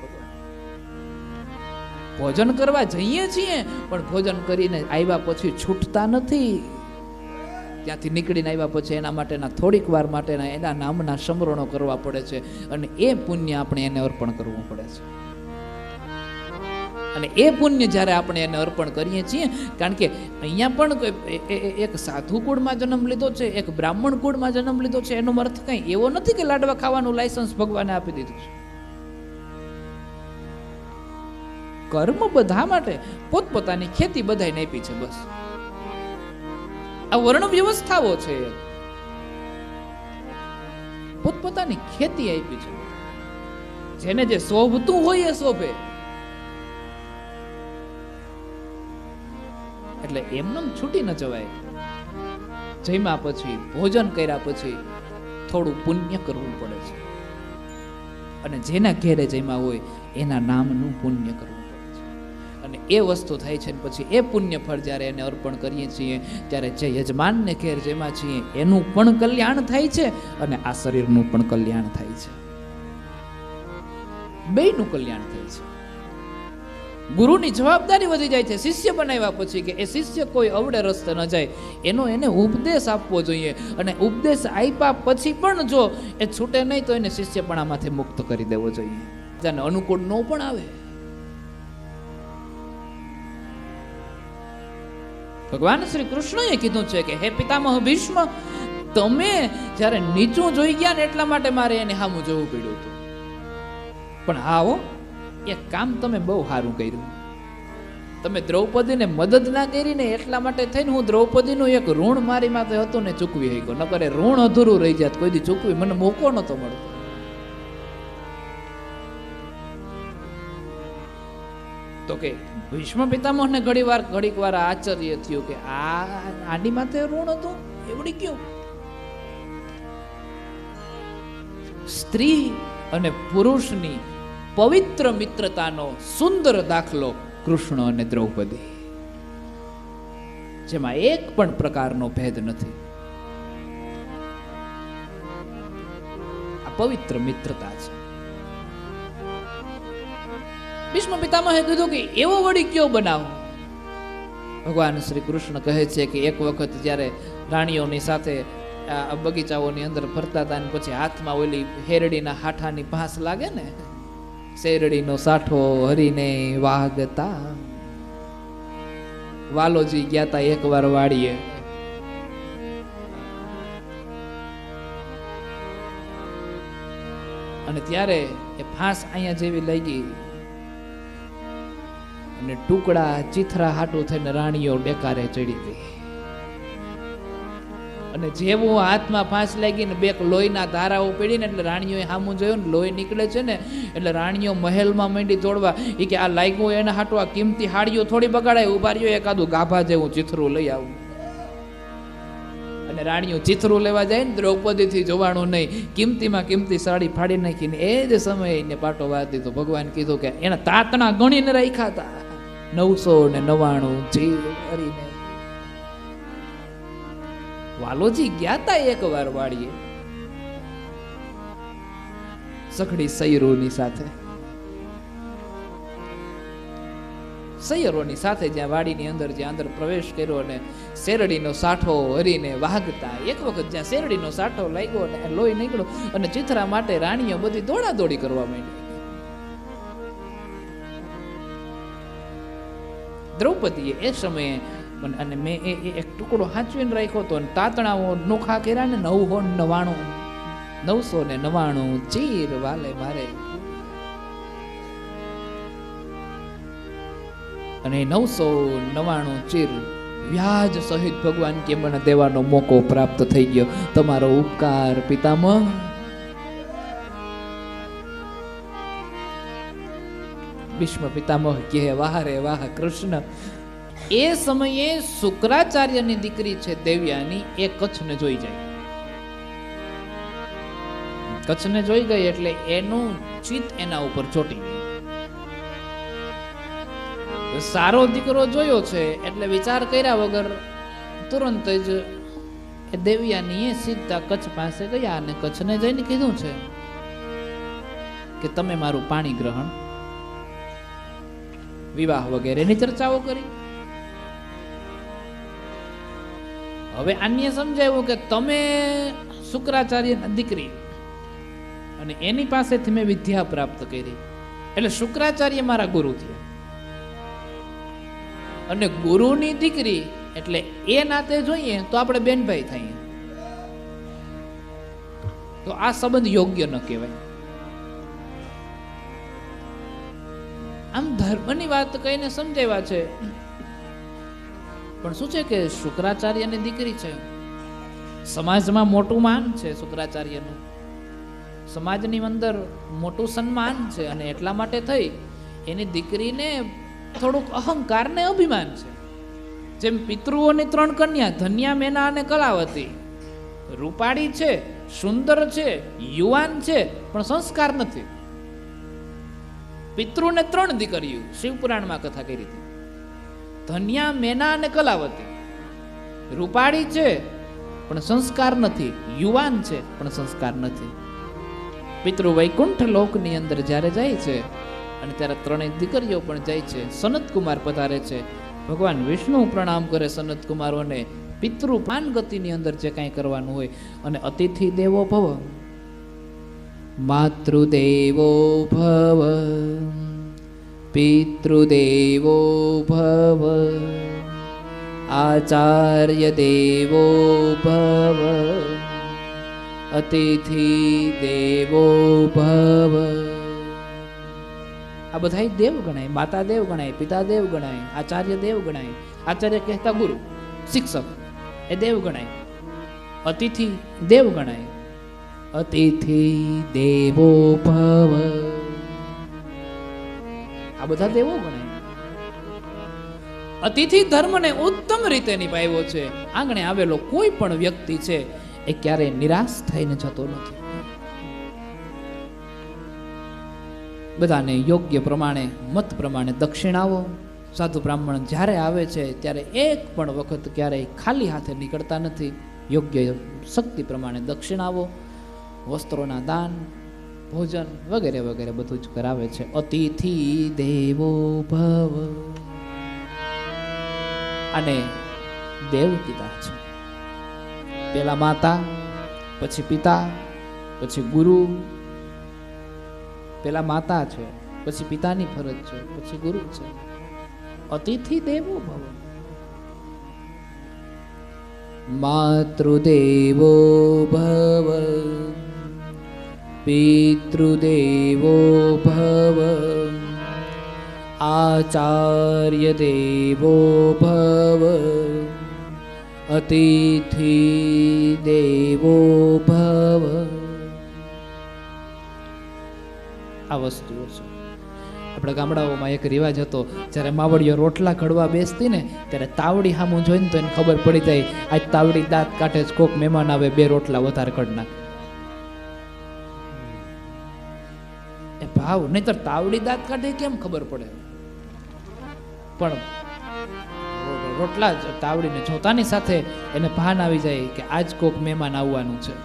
ભોજન કરવા જઈએ છીએ પણ ભોજન કરીને આવ્યા પછી છૂટતા નથી. ત્યાંથી નીકળીને આવ્યા પછી એના માટેના થોડીક વાર માટેના એના નામના સ્મરણો કરવા પડે છે અને એ પુણ્ય આપણે એને અર્પણ કરવું પડે છે. અને એ પુણ્ય જ્યારે આપણે એને અર્પણ કરીએ છીએ, કારણ કે અહીંયા પણ એક સાધુ કુળમાં જન્મ લીધો છે, એક બ્રાહ્મણ કુળમાં જન્મ લીધો છે, એનો અર્થ કંઈ એવો નથી કે લાડવા ખાવાનું લાયસન્સ ભગવાને આપી દીધું છે. કર્મ બધા માટે પોતપોતાની ખેતી બધાને આપી છે. બસ આ વર્ણ વ્યવસ્થાઓ છે, પોતપોતાની ખેતી આપી છે. જેને જે શોભતું હોય એ શોભે. એટલે એમને છૂટી ન જવાય. જમ્યા પછી ભોજન કર્યા પછી થોડું પુણ્ય કરવું પડે છે અને જેના ઘેરે જમ્યા હોય એના નામનું પુણ્ય કરવું પડે છે. અને એ વસ્તુ થાય છે પછી એ પુણ્ય ફળ જ્યારે એને અર્પણ કરીએ છીએ ત્યારે જે યજમાનને ઘેર જમ્યા છીએ એનું પણ કલ્યાણ થાય છે અને આ શરીરનું પણ કલ્યાણ થાય છે. બેયનું કલ્યાણ થાય છે. ગુરુની જવાબદારી વધી જાય છે શિષ્ય બનાવ્યા પછી કે એ શિષ્ય કોઈ અવડે રસ્તે ન જાય, એનો એને ઉપદેશ આપવો જોઈએ. અને ઉપદેશ આપ્યા પછી પણ જો એ છૂટે નહીં તો એને શિષ્યપણામાંથી મુક્ત કરી દેવો જોઈએ, જેને અનુકૂળ ન પણ આવે. ભગવાન શ્રી કૃષ્ણએ કીધું છે કે હે પિતામહ ભીષ્મ, તમે જ્યારે નીચું જોઈ ગયા ને એટલા માટે મારે એને સામું જોવું પડ્યું હતું. પણ આવો એક કામ તમે બહુ સારું કર્યું. તમે દ્રૌપદીને મદદ ના કરી ને એટલા માટે થઈને હું દ્રૌપદીનું એક ઋણ મારી માથે હતું ને ચૂકવી શક્યો. નકર ઋણ અધૂરું રહી જાત, કોઈ દી ચૂકવી મને મોકો નતો મળતો. તો કે ભીષ્મ પિતામહને ઘડીક વાર આશ્ચર્ય થયું કે આ આડી માથે ઋણ હતું એવડી ક્યું. સ્ત્રી અને પુરુષની પવિત્ર મિત્રતાનો સુંદર દાખલો કૃષ્ણ અને દ્રૌપદી, જેમાં એક પણ પ્રકારનો ભેદ નથી. આ પવિત્ર મિત્રતા છે. ભીષ્મ પિતામહે કીધું કે એવો વળી કયો બનાવો? ભગવાન શ્રી કૃષ્ણ કહે છે કે એક વખત જ્યારે રાણીઓની સાથે આ બગીચાઓની અંદર ફરતા હતા, પછી હાથમાં ઓલી હેરડીના હાઠાની ભાસ લાગે ને, શેરડીનો સાઠો હરીને વાગતા. વાલોજી ગયા તા એકવાર વાડીએ, અને ત્યારે એ ફાંસ અહીંયા જેવી લઈ ગઈ અને ટુકડા ચીથરા હાટું થઈને રાણીઓ ડેકારે ચડી ગઈ. અને જેવું હાથમાં ફાંસ લાગી ને બે લોહીના ધારાઓ પડીને એટલે રાણીઓએ સામું જોયું ને લોહી નીકળે છે ને, એટલે રાણીઓ મહેલમાં માંડી દોડવા. એ કે આ લાગ્યું એને હાટું આ કિંમતી હાડીઓ થોડી બગાડાય, ઉભા રહ્યો એકાદું ગાભા જેવું ચીથરું લઈ આવું. અને રાણીઓ ચીથરું લેવા જાય ને દ્રૌપદીથી જોવાનું નહીં, કિંમતીમાં કિંમતી સાડી ફાડી નાખીને એ જ સમયે એને પાટો વાળી દીધો. ભગવાન કીધું કે એના તાતણા ગણીને રાખ્યા હતા 999 જીવ કરીને. વાલોજી ગયા તા એકવાર વાડીએ સખડી સૈયરોની સાથે, સૈયરોની સાથે જ્યાં વાડીની અંદર જ્યાં અંદર પ્રવેશ કર્યો અને શેરડીનો સાઠો હરીને વાગતા. એક વખત જ્યાં શેરડીનો સાઠો લાગ્યો અને લોહી નીકળ્યો અને ચિથરા માટે રાણીઓ બધી દોડાદોડી કરવા માંડી. દ્રૌપદીએ એ સમયે અને મેં એ એક ટુકડો હાંચવીને રાખ્યો હતો, અને તાતણાઓ નોખા કર્યા ને 999 ચીર વાલે મારે. અને 999 ચીર વ્યાજ સહિત ભગવાન કે મને દેવાનો મોકો પ્રાપ્ત થઈ ગયો. તમારો ઉપકાર પિતામહ. ભીષ્મ પિતામહ કહે વાહ રે વાહ કૃષ્ણ. એ સમયે શુક્રાચાર્યની દીકરી છે દેવ્યાની, એ કચ્છને જોઈ જાય. કચ્છને જોઈ ગઈ એટલે એનું ચિત્ત એના ઉપર ચોટી ગયું. સારો દીકરો જોયો છે એટલે વિચાર કર્યા વગર તુરંત જ એ દેવ્યાની એ સીધા કચ્છ પાસે ગયા અને કચ્છને જઈને કીધું છે કે તમે મારું પાણી ગ્રહણ, વિવાહ વગેરેની ચર્ચાઓ કરી. હવે આને સમજાવ્યું કે તમે શુક્રાચાર્યની દીકરી અને એની પાસેથી મેં વિદ્યા પ્રાપ્ત કરી, એટલે શુક્રાચાર્ય મારા ગુરુ થયા. અને ગુરુની દીકરી એટલે એ નાતે જોઈએ તો આપણે બેનભાઈ થઈએ, તો આ સંબંધ યોગ્ય ન કહેવાય. આમ ધર્મની વાત કહીને સમજાવ્યા છે, પણ શું છે કે શુક્રાચાર્યની દીકરી છે, સમાજમાં મોટું માન છે શુક્રાચાર્યનું, સમાજની અંદર મોટું સન્માન છે. અને એટલા માટે થઈ એની દીકરીને થોડુંક અહંકાર ને અભિમાન છે. જેમ પિતૃઓની 3 કન્યા ધન્યા, મેના અને કલાવતી, રૂપાળી છે, સુંદર છે, યુવાન છે, પણ સંસ્કાર નથી. પિતૃને 3 દીકરીઓ શિવપુરાણમાં કથા કરી હતી. ધન્યા, મેના અને કલાવતી, રૂપાળી છે પણ સંસ્કાર નથી, યુવાન છે પણ સંસ્કાર નથી. પિતૃ વૈકુંઠ લોકની અંદર જ્યારે જાય છે અને ત્યારે 3 દીકરીઓ પણ જાય છે. સનત કુમાર પધારે છે, ભગવાન વિષ્ણુ પ્રણામ કરે સનત કુમારોને. પિતૃ પાન ગતિની અંદર જે કાંઈ કરવાનું હોય, અને અતિથિ દેવો ભવ, માતૃદેવો ભવ, પિતૃદેવો ભવ, આચાર્ય દેવો ભવ, અતિથિ દેવો ભવ. આ બધા દેવ ગણાય. માતા દેવ ગણાય, પિતા દેવ ગણાય, આચાર્ય દેવ ગણાય. આચાર્ય કહેતા ગુરુ, શિક્ષક એ દેવ ગણાય. અતિથિ દેવ ગણાય. અતિથિ દેવો ભવ, આ બધા દેવો ગણાય. અતિથિ ધર્મને ઉત્તમ રીતે નિભાવ્યો છે. આંગણે આવેલો કોઈ પણ વ્યક્તિ છે એ ક્યારેય નિરાશ થઈને જતો નથી. બધાને યોગ્ય પ્રમાણે મત પ્રમાણે દક્ષિણાવો. સાધુ બ્રાહ્મણ જ્યારે આવે છે ત્યારે એક પણ વખત ક્યારેય ખાલી હાથે નીકળતા નથી. યોગ્ય શક્તિ પ્રમાણે દક્ષિણાવો, વસ્ત્રોના દાન, ભોજન વગેરે વગેરે બધું જ કરાવે છે. અતિથિ દેવો ભવ, અને દેવ કીધા છે. પેલા માતા, પછી પિતા, પછી ગુરુ. પેલા માતા છે, પછી પિતાની ફરજ છે, પછી ગુરુ છે. અતિથિ દેવો ભવ. માતૃદેવો ભવ, પિતૃદેવો ભવ, આચાર્ય દેવો ભવ, અતિથિ દેવો ભવ. આ વસ્તુઓ છે. આપણા ગામડાઓમાં એક રિવાજ હતો, જ્યારે માવડીઓ રોટલા ઘડવા બેસતી ને ત્યારે તાવડી સામું જોઈને તો એને ખબર પડી જાય આજ તાવડી દાંત કાઢે જ, કોક મહેમાન આવે 2 રોટલા વધારે કઢ નાખે. એ ભાવ, નહીતર તાવડી દાંત કાઢે કેમ ખબર પડે? પણ રોટલા જ તાવડીને જોતાની સાથે એને ભાન આવી જાય કે આજ કોક મહેમાન આવવાનું છે.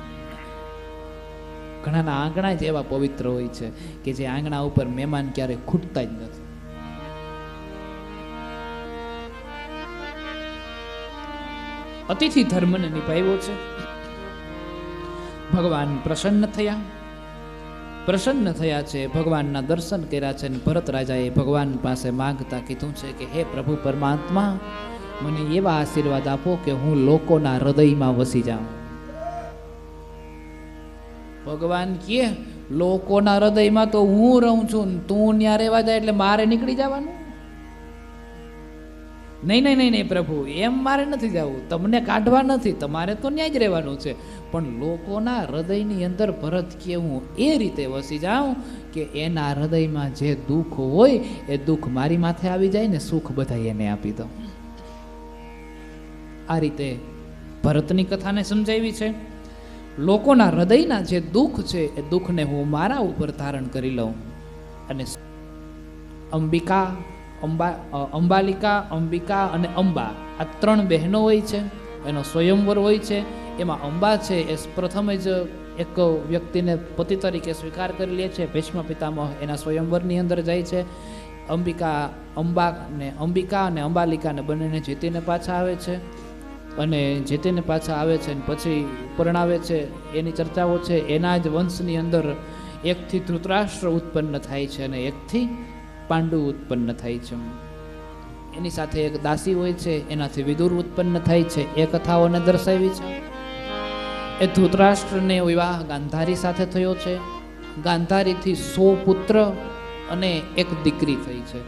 ઘણાના આંગણા જ એવા પવિત્ર હોય છે કે જે આંગણા ઉપર મહેમાન ક્યારે ખૂટતા જ નથી. અતિથિ ધર્મને નિભાવ્યો છે. ભગવાન પ્રસન્ન થયા છે. ભગવાનના દર્શન કર્યા છે. અને ભરત રાજાએ ભગવાન પાસે માંગતા કીધું છે કે હે પ્રભુ પરમાત્મા, મને એવા આશીર્વાદ આપો કે હું લોકોના હૃદયમાં વસી જાઉં. ભગવાન કહે લોકોના હૃદયમાં તો હું રહું છું, તું ત્યાં રહેવા જાય એટલે મારે નીકળી જવાનું? નહીં પ્રભુ, એમ મારે નથી જવું. તમને કાઢવા નથી, તમારે તો ત્યાં જ રહેવાનું છે. પણ લોકોના હૃદયની અંદર ભરત કે હું એ રીતે વસી જાઉં કે એના હૃદયમાં જે દુઃખ હોય એ દુઃખ મારી માથે આવી જાય ને સુખ બધા એને આપી દઉં. આ રીતે ભરતની કથાને સમજાવી છે. લોકોના હૃદયના જે દુઃખ છે એ દુઃખને હું મારા ઉપર ધારણ કરી લઉં. અને અંબાલિકા, અંબિકા અને અંબા, આ 3 બહેનો હોય છે. એનો સ્વયંવર હોય છે. એમાં અંબા છે એ પ્રથમ જ એક વ્યક્તિને પતિ તરીકે સ્વીકાર કરી લે છે. ભીષ્મ પિતામહ એના સ્વયંવરની અંદર જાય છે. અંબિકા અને અંબાલિકાને બંનેને જીતીને પાછા આવે છે. અને જીતીને પાછા આવે છે અને પછી પરણાવે છે. એની ચર્ચાઓ છે. એના જ વંશની અંદર એકથી ધૃતરાષ્ટ્ર ઉત્પન્ન થાય છે અને એકથી પાંડુ ઉત્પન્ન થાય છે. એની સાથે એક દાસી હોય છે, એનાથી વિદુર ઉત્પન્ન થાય છે. એ કથાઓને દર્શાવી છે. એ ધૃતરાષ્ટ્રને વિવાહ ગાંધારી સાથે થયો છે. ગાંધારીથી 100 પુત્ર અને 1 દીકરી થઈ છે.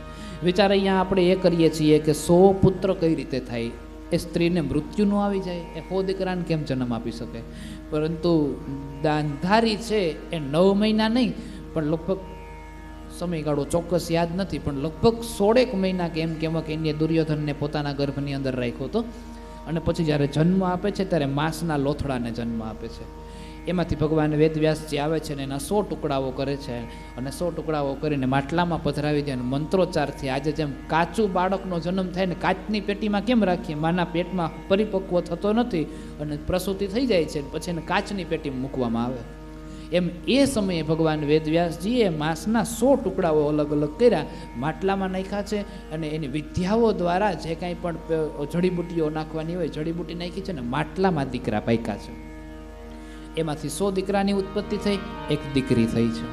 વિચાર અહીંયા આપણે એ કરીએ છીએ કે 100 પુત્ર કઈ રીતે થાય? એ સ્ત્રીને મૃત્યુ ન આવી જાય? એ 100 દીકરાને કેમ જન્મ આપી શકે? પરંતુ ગાંધારી છે એ 9 મહિના નહીં, પણ લગભગ સમયગાળો ચોક્કસ યાદ નથી, પણ લગભગ 16 મહિના કેમ એને દુર્યોધનને પોતાના ગર્ભની અંદર રાખ્યો હતો. અને પછી જ્યારે જન્મ આપે છે ત્યારે માંસના લોથડાને જન્મ આપે છે. એમાંથી ભગવાન વેદવ્યાસજી આવે છે ને એના 100 ટુકડાઓ કરે છે. અને 100 ટુકડાઓ કરીને માટલામાં પધરાવી દે અને મંત્રોચ્ચારથી આજે જેમ કાચું બાળકનો જન્મ થાય ને કાચની પેટીમાં કેમ રાખીએ, માના પેટમાં પરિપક્વ થતો નથી અને પ્રસૂતિ થઈ જાય છે, પછી એને કાચની પેટીમાં મૂકવામાં આવે. એમ એ સમયે ભગવાન વેદવ્યાસજીએ માંસના 100 ટુકડાઓ અલગ અલગ કર્યા, માટલામાં નાખ્યા છે. અને એની વિદ્યાઓ દ્વારા જે કાંઈ પણ જડીબુટીઓ નાખવાની હોય જડીબુટી નાખી છે ને માટલામાં દીકરા પાક્યા છે. એમાંથી 100 દીકરાની ઉત્પત્તિ થઈ, 1 દીકરી થઈ છે.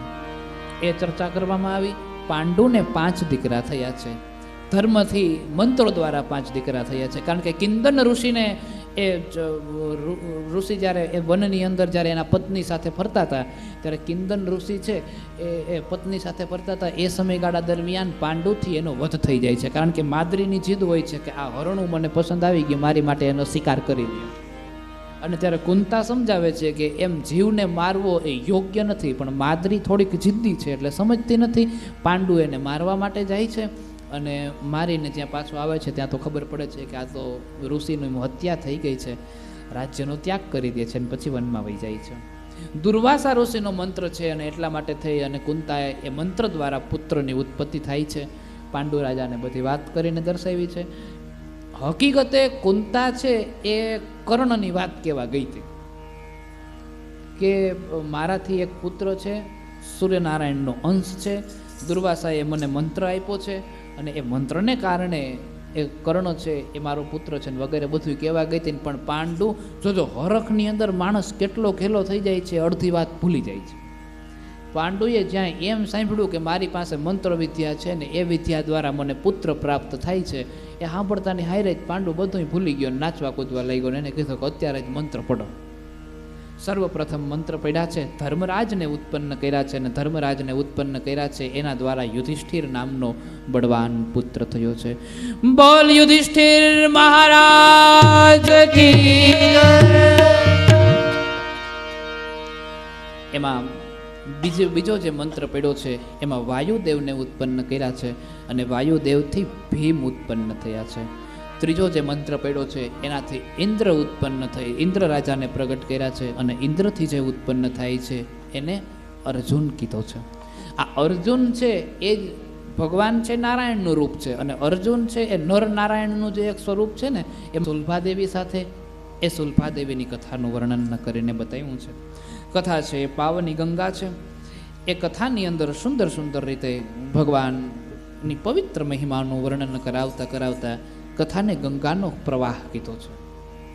એ ચર્ચા કરવામાં આવી. પાંડુને 5 દીકરા થયા છે. ધર્મથી મંત્રો દ્વારા 5 દીકરા થયા છે. કારણ કે કિંદન ઋષિને એ ઋષિ જ્યારે એ વનની અંદર જ્યારે એના પત્ની સાથે ફરતા હતા ત્યારે કિંદન ઋષિ છે એ પત્ની સાથે ફરતા હતા. એ સમયગાળા દરમિયાન પાંડુથી એનો વધ થઈ જાય છે. કારણ કે માદ્રીની જીદ હોય છે કે આ હરણું મને પસંદ આવી ગયું, મારી માટે એનો શિકાર કરી લ્યો. અને ત્યારે કુંતા સમજાવે છે કે એમ જીવને મારવો એ યોગ્ય નથી, પણ માદ્રી થોડીક જિદ્દી છે એટલે સમજતી નથી. પાંડુ એને મારવા માટે જાય છે અને મારીને જ્યાં પાછો આવે છે ત્યાં તો ખબર પડે છે કે આ તો ઋષિની હત્યા થઈ ગઈ છે. રાજ્યનો ત્યાગ કરી દે છે અને પછી વનમાં વહી જાય છે. દુર્વાસા ઋષિનો મંત્ર છે અને એટલા માટે થઈ અને કુંતાએ એ મંત્ર દ્વારા પુત્રની ઉત્પત્તિ થાય છે. પાંડુ રાજાને બધી વાત કરીને દર્શાવી છે. હકીકતે કુંતા છે એ કર્ણની વાત કહેવા ગઈ હતી કે મારાથી એક પુત્ર છે, સૂર્યનારાયણનો અંશ છે, દુર્વાસાએ મને મંત્ર આપ્યો છે અને એ મંત્રને કારણે એ કર્ણ છે એ મારો પુત્ર છે ને વગેરે બધું કહેવા ગઈ હતી. પણ પાંડુ જોજો, હરખની અંદર માણસ કેટલો ખેલો થઈ જાય છે, અડધી વાત ભૂલી જાય છે. પાંડુએ જ્યાં એમ સાંભળ્યું કે મારી પાસે મંત્ર વિદ્યા છે ને એ વિદ્યા દ્વારા મને પુત્ર પ્રાપ્ત થાય છે, એ સાંભળતાની હારે જ પાંડુ બધું ભૂલી ગયો, નાચવા કૂદવા લઈ ગયો ને એને કીધું કે અત્યારે જ મંત્ર પડો. સર્વપ્રથમ મંત્ર પડ્યા છે, ધર્મરાજને ઉત્પન્ન કર્યા છે અને ધર્મરાજને ઉત્પન્ન કર્યા છે એના દ્વારા યુધિષ્ઠિર નામનો બળવાન પુત્ર થયો છે. બોલ યુધિષ્ઠિર મહારાજ કી. એમાં બીજો જે મંત્ર પડ્યો છે એમાં વાયુદેવને ઉત્પન્ન કર્યા છે અને વાયુદેવથી ભીમ ઉત્પન્ન થયા છે. ત્રીજો જે મંત્ર પડ્યો છે એનાથી ઇન્દ્ર ઉત્પન્ન થઈ, ઇન્દ્ર રાજાને પ્રગટ કર્યા છે અને ઇન્દ્રથી જે ઉત્પન્ન થાય છે એને અર્જુન કીધો છે. આ અર્જુન છે એ જ ભગવાન છે, નારાયણનું રૂપ છે અને અર્જુન છે એ નર નારાયણનું જે એક સ્વરૂપ છે ને એ સુલભાદેવી સાથે એ સુલભાદેવીની કથાનું વર્ણન કરીને બતાવ્યું છે. કથા છે એ પાવની ગંગા છે. એ કથાની અંદર સુંદર સુંદર રીતે ભગવાનની પવિત્ર મહિમાનું વર્ણન કરાવતા કરાવતા કથાને ગંગાનો પ્રવાહ કીધો છે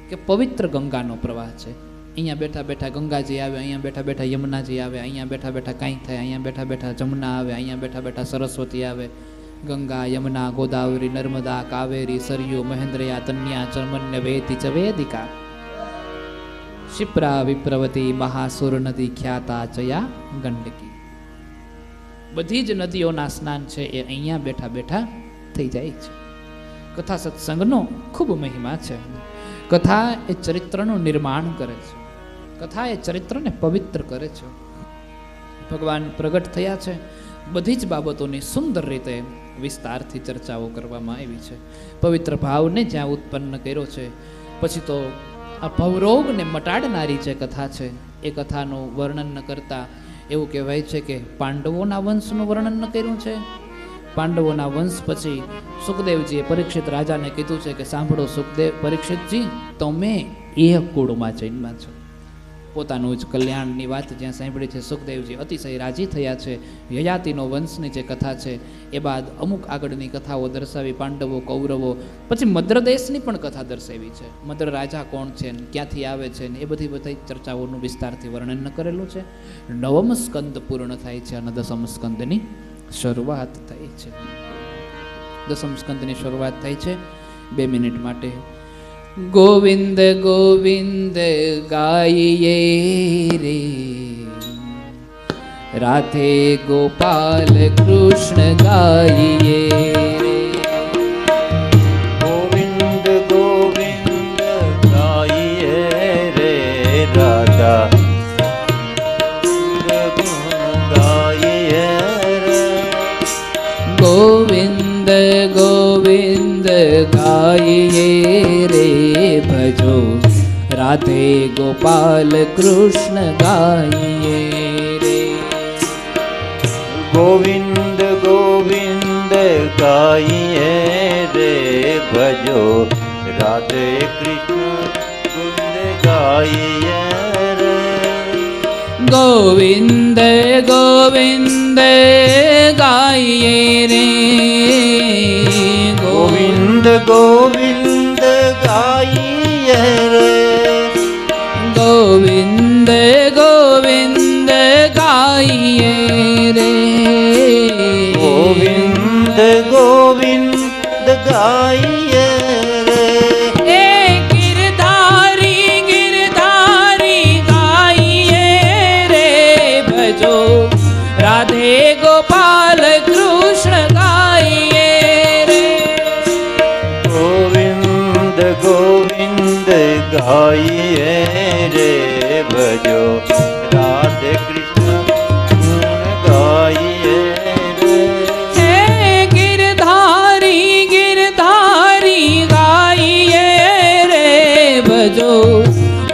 કે પવિત્ર ગંગાનો પ્રવાહ છે. અહીંયા બેઠા બેઠા ગંગાજી આવે, અહીંયા બેઠા બેઠા યમુનાજી આવે, અહીંયા બેઠા બેઠા કાંઈ થાય, અહીંયા બેઠા બેઠા જમુના આવે, અહીંયા બેઠા બેઠા સરસ્વતી આવે. ગંગા, યમુના, ગોદાવરી, નર્મદા, કાવેરી, સરયુ, મહેન્દ્રયા, તન્યા, ચર્મન્ય, વેદી ચ વેદિકા, શિપ્રા, વિપ્રવતી, મહાસુર નદી, ખ્યાતા ચયા ગંડકી. બધી જ નદીઓના સ્નાન છે એ અહીંયા બેઠા બેઠા થઈ જાય છે. કથા સત્સંગનો ખૂબ મહિમા છે. કથા એ ચરિત્રનું નિર્માણ કરે છે. કથા એ ચરિત્રને પવિત્ર કરે છે. ભગવાન પ્રગટ થયા છે, બધી જ બાબતોની સુંદર રીતે વિસ્તારથી ચર્ચાઓ કરવામાં આવી છે. પવિત્ર ભાવને જ્યાં ઉત્પન્ન કર્યો છે, પછી તો આ ભવરોગને મટાડનારી જે કથા છે એ કથાનું વર્ણન કરતા એવું કહેવાય છે કે પાંડવોના વંશનું વર્ણન કર્યું છે. પાંડવોના વંશ પછી સુખદેવજીએ પરીક્ષિત રાજાને કીધું છે કે સાંભળો સુખદેવ, પરીક્ષિતજી તમે એ કુળમાં જન્મ્યા છો. પોતાનું જ કલ્યાણની વાત જ્યાં સાંભળી છે સુખદેવજી અતિશય રાજી થયા છે. યયાતિનો વંશની જે કથા છે એ બાદ અમુક આગળની કથાઓ દર્શાવી, પાંડવો, કૌરવો, પછી મદ્ર દેશની પણ કથા દર્શાવી છે. મદ્ર રાજા કોણ છે, ક્યાંથી આવે છે ને એ બધી ચર્ચાઓનું વિસ્તારથી વર્ણન કરેલું છે. નવમ સ્કંદ પૂર્ણ થાય છે અને દસમ સ્કંદની શરૂઆત થાય છે. દસમ સ્કંદની શરૂઆત થાય છે 2 મિનિટ માટે. ગોવિંદ ગોવિંદ ગાઈએ રે, રાધે ગોપાલ કૃષ્ણ ગાઈએ રે. ગોવિંદ ગોવિંદ ગાઈએ રે, રાધા ગાઈએ રે. ગોવિંદ ગોવિંદ ગાઈએ રે, ભજો રાધે ગોપાલ કૃષ્ણ ગાઈએ રે. ગોવિંદ ગોવિંદ ગાઈએ રે, ભજો રાધે કૃષ્ણ ગુંદ ગાઈએ રે. ગોવિંદ ગોવિંદ ગાઈએ રે, ગોવિંદ ગોવિંદ ગાઈએ રે. ગોવિંદ ગોવિંદ ગાઈએ રે. ગોવિંદ ગોવિંદ ગાઈએ રે. એ ગિરધારી ગિરધારી ગાઈએ રે, ભજો રાધે ગોપાલ કૃષ્ણ ગાઈએ રે. ગોવિંદ ગોવિંદ ગાઈએ રે, ભજો રાધે કૃષ્ણ ગુણ ગાઈએ રે. હે ગિરધારી ગિરધારી ગાઈએ રે, ભજો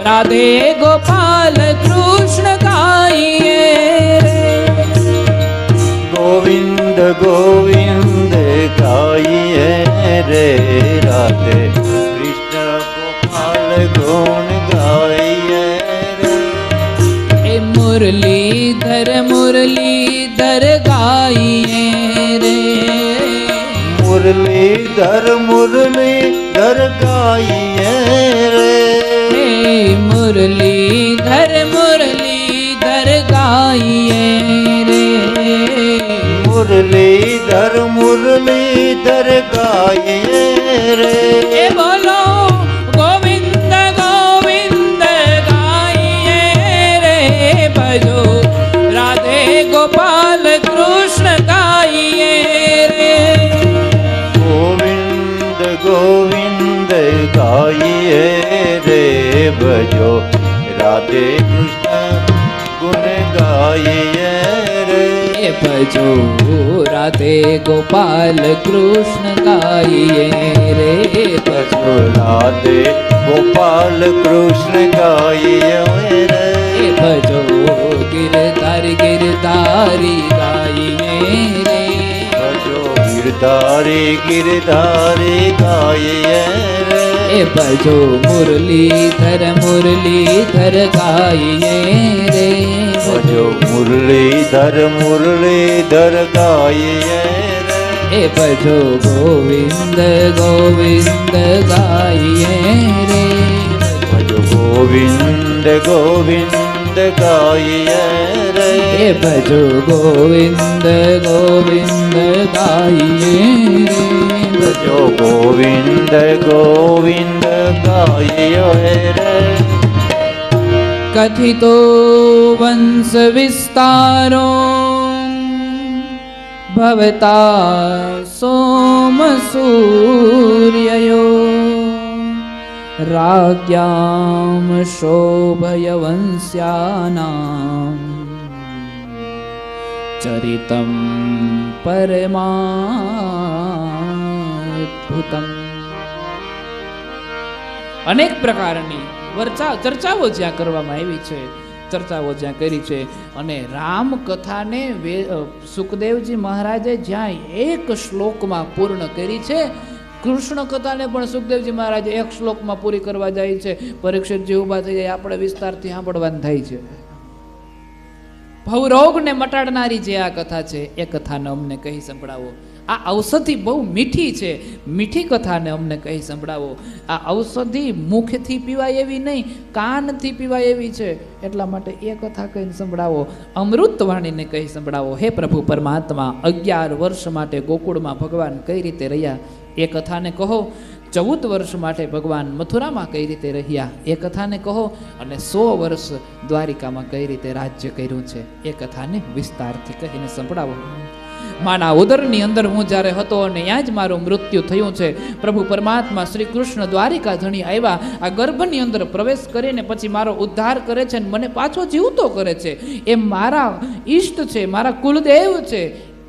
રાધે ગોપાલ કૃષ્ણ ગોવિંદ ગાઈએ રે રાધે કૃષ્ણ ગોપાલ ગુણ ગાઈએ રે. એ મુરલીધર મુરલીધર ગાઈએ રે. મુરલીધર મુરલીધર ગાઈએ રે. હે મુરલીધર મુરલીધર ગાઈએ રે. મુરલીધર મુરલીધર ગાઈએ રે. એ બોલો ગોવિંદ ગોવિંદ ગાઈએ રે. ભજો રાધે ગોપાલ કૃષ્ણ ગાઈએ રે. ગોવિંદ ગોવિંદ ગાઈએ રે ભજો રાધે કૃષ્ણ ગુણ ગાઈએ રે. એ ભજો રાધે ગોપાલ કૃષ્ણ ગાઈએ રે. ભજો રાધે ગોપાલ કૃષ્ણ ગાઈએ રે. એ ભજો ગિરધારી ગિરધારી ગાઈએ રે. ભજો ગિરધારી ગિરધારી ગાઈએ રે. એ ભજો મુરલીધર મુરલીધર ગાઈએ રે. ભજો મુરલીધર મુરલીધર ગાઈએ રે. એ ભજો ગોવિંદ ગોવિંદ ગાઈએ રે. ભજો ગોવિંદ ગોવિંદ ગાઈએ રે. એ ભજો ગોવિંદ ગોવિંદ ગાઈએ રે. ભજો ગોવિંદ ગોવિંદ ગાઈએ રે. કથિતો વંશ વિસ્તારો ભવતા સોમ સૂર્યયો રાજ્યામ શોભય વંશ્યાનામ ચરિતમ પરમાદ્ભુતમ. અનેક પ્રકારની ચર્ચાઓ જ્યાં કરવામાં આવી છે, ચર્ચાઓ જ્યાં કરી છે, અને રામ કથાને સુખદેવજી મહારાજે જ્યાં એક શ્લોકમાં પૂર્ણ કરી છે, કૃષ્ણ કથાને પણ સુખદેવજી મહારાજે એક શ્લોકમાં પૂરી કરવા જાય છે. પરીક્ષિતજી ઊભા થઈ જાય, આપણે વિસ્તારથી સાંભળવાનું થાય છે. ભવરોગને મટાડનારી જે આ કથા છે એ કથાને અમને કહી સંભળાવો. આ ઔષધિ બહુ મીઠી છે, મીઠી કથાને અમને કહી સંભળાવો. આ ઔષધિ મુખથી પીવાય એવી નહીં, કાનથી પીવાય એવી છે, એટલા માટે એ કથા કહીને સંભળાવો. અમૃતવાણીને કહી સંભળાવો. હે પ્રભુ પરમાત્મા, 11 વર્ષ માટે ગોકુળમાં ભગવાન કઈ રીતે રહ્યા એ કથાને કહો. 14 વર્ષ માટે ભગવાન મથુરામાં કઈ રીતે રહ્યા એ કથાને કહો. અને 100 વર્ષ દ્વારિકામાં કઈ રીતે રાજ્ય કર્યું છે એ કથાને વિસ્તારથી કહીને સંભળાવો. માના ઉદરની અંદર હું જ્યારે હતો અને ત્યાં જ મારું મૃત્યુ થયું છે. પ્રભુ પરમાત્મા શ્રી કૃષ્ણ દ્વારિકા ધણી આવ્યા, આ ગર્ભની અંદર પ્રવેશ કરીને પછી મારો ઉદ્ધાર કરે છે અને મને પાછો જીવતો કરે છે. એ મારા ઈષ્ટ છે, મારા કુલદેવ છે.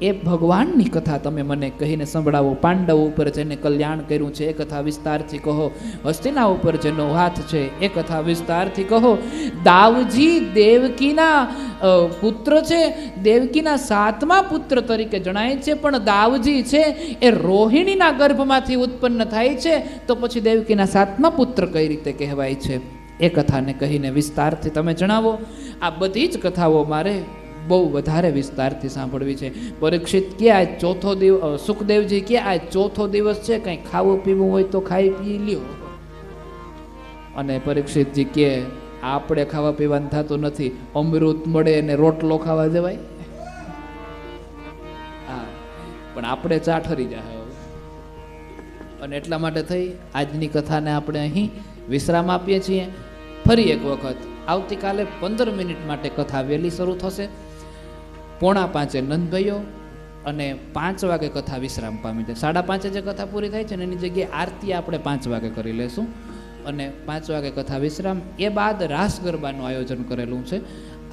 એ ભગવાનની કથા તમે મને કહીને સંભળાવો. પાંડવ ઉપર જેને કલ્યાણ કર્યું છે એ કથા વિસ્તારથી કહો. હસ્તિના ઉપર જેનો હાથ છે એ કથા વિસ્તારથી કહો. દાવજી દેવકીના પુત્ર છે, દેવકીના 7મા પુત્ર તરીકે જણાય છે, પણ દાવજી છે એ રોહિણીના ગર્ભમાંથી ઉત્પન્ન થાય છે, તો પછી દેવકીના 7મા પુત્ર કઈ રીતે કહેવાય છે એ કથાને કહીને વિસ્તારથી તમે જણાવો. આ બધી જ કથાઓ મારે બહુ વધારે વિસ્તારથી સાંભળવી છે. પરીક્ષિત કે આ ચોથો દિવસ, સુખદેવજી કે આ ચોથો દિવસ છે, કંઈ ખાવું પીવું હોય તો ખાઈ પી લ્યો. અને પરીક્ષિતજી કે આપણે ખાવા પીવાનું થતું નથી, અમૃત મળે અને રોટલો ખાવા જવાય. હા, પણ આપણે ચા ઠરી જાય. અને એટલા માટે થઈ આજની કથાને આપણે અહીં વિશ્રામ આપીએ છીએ. ફરી એક વખત આવતીકાલે 15 મિનિટ માટે કથા વહેલી શરૂ થશે. 4:45 નંદભાઈઓ અને 5 વાગે કથા વિશ્રામ પામી જાય. 5:30 જે કથા પૂરી થાય છે ને એની જગ્યાએ આરતી આપણે 5 વાગે કરી લેશું અને 5 વાગે કથા વિશ્રામ. એ બાદ રાસ ગરબાનું આયોજન કરેલું છે.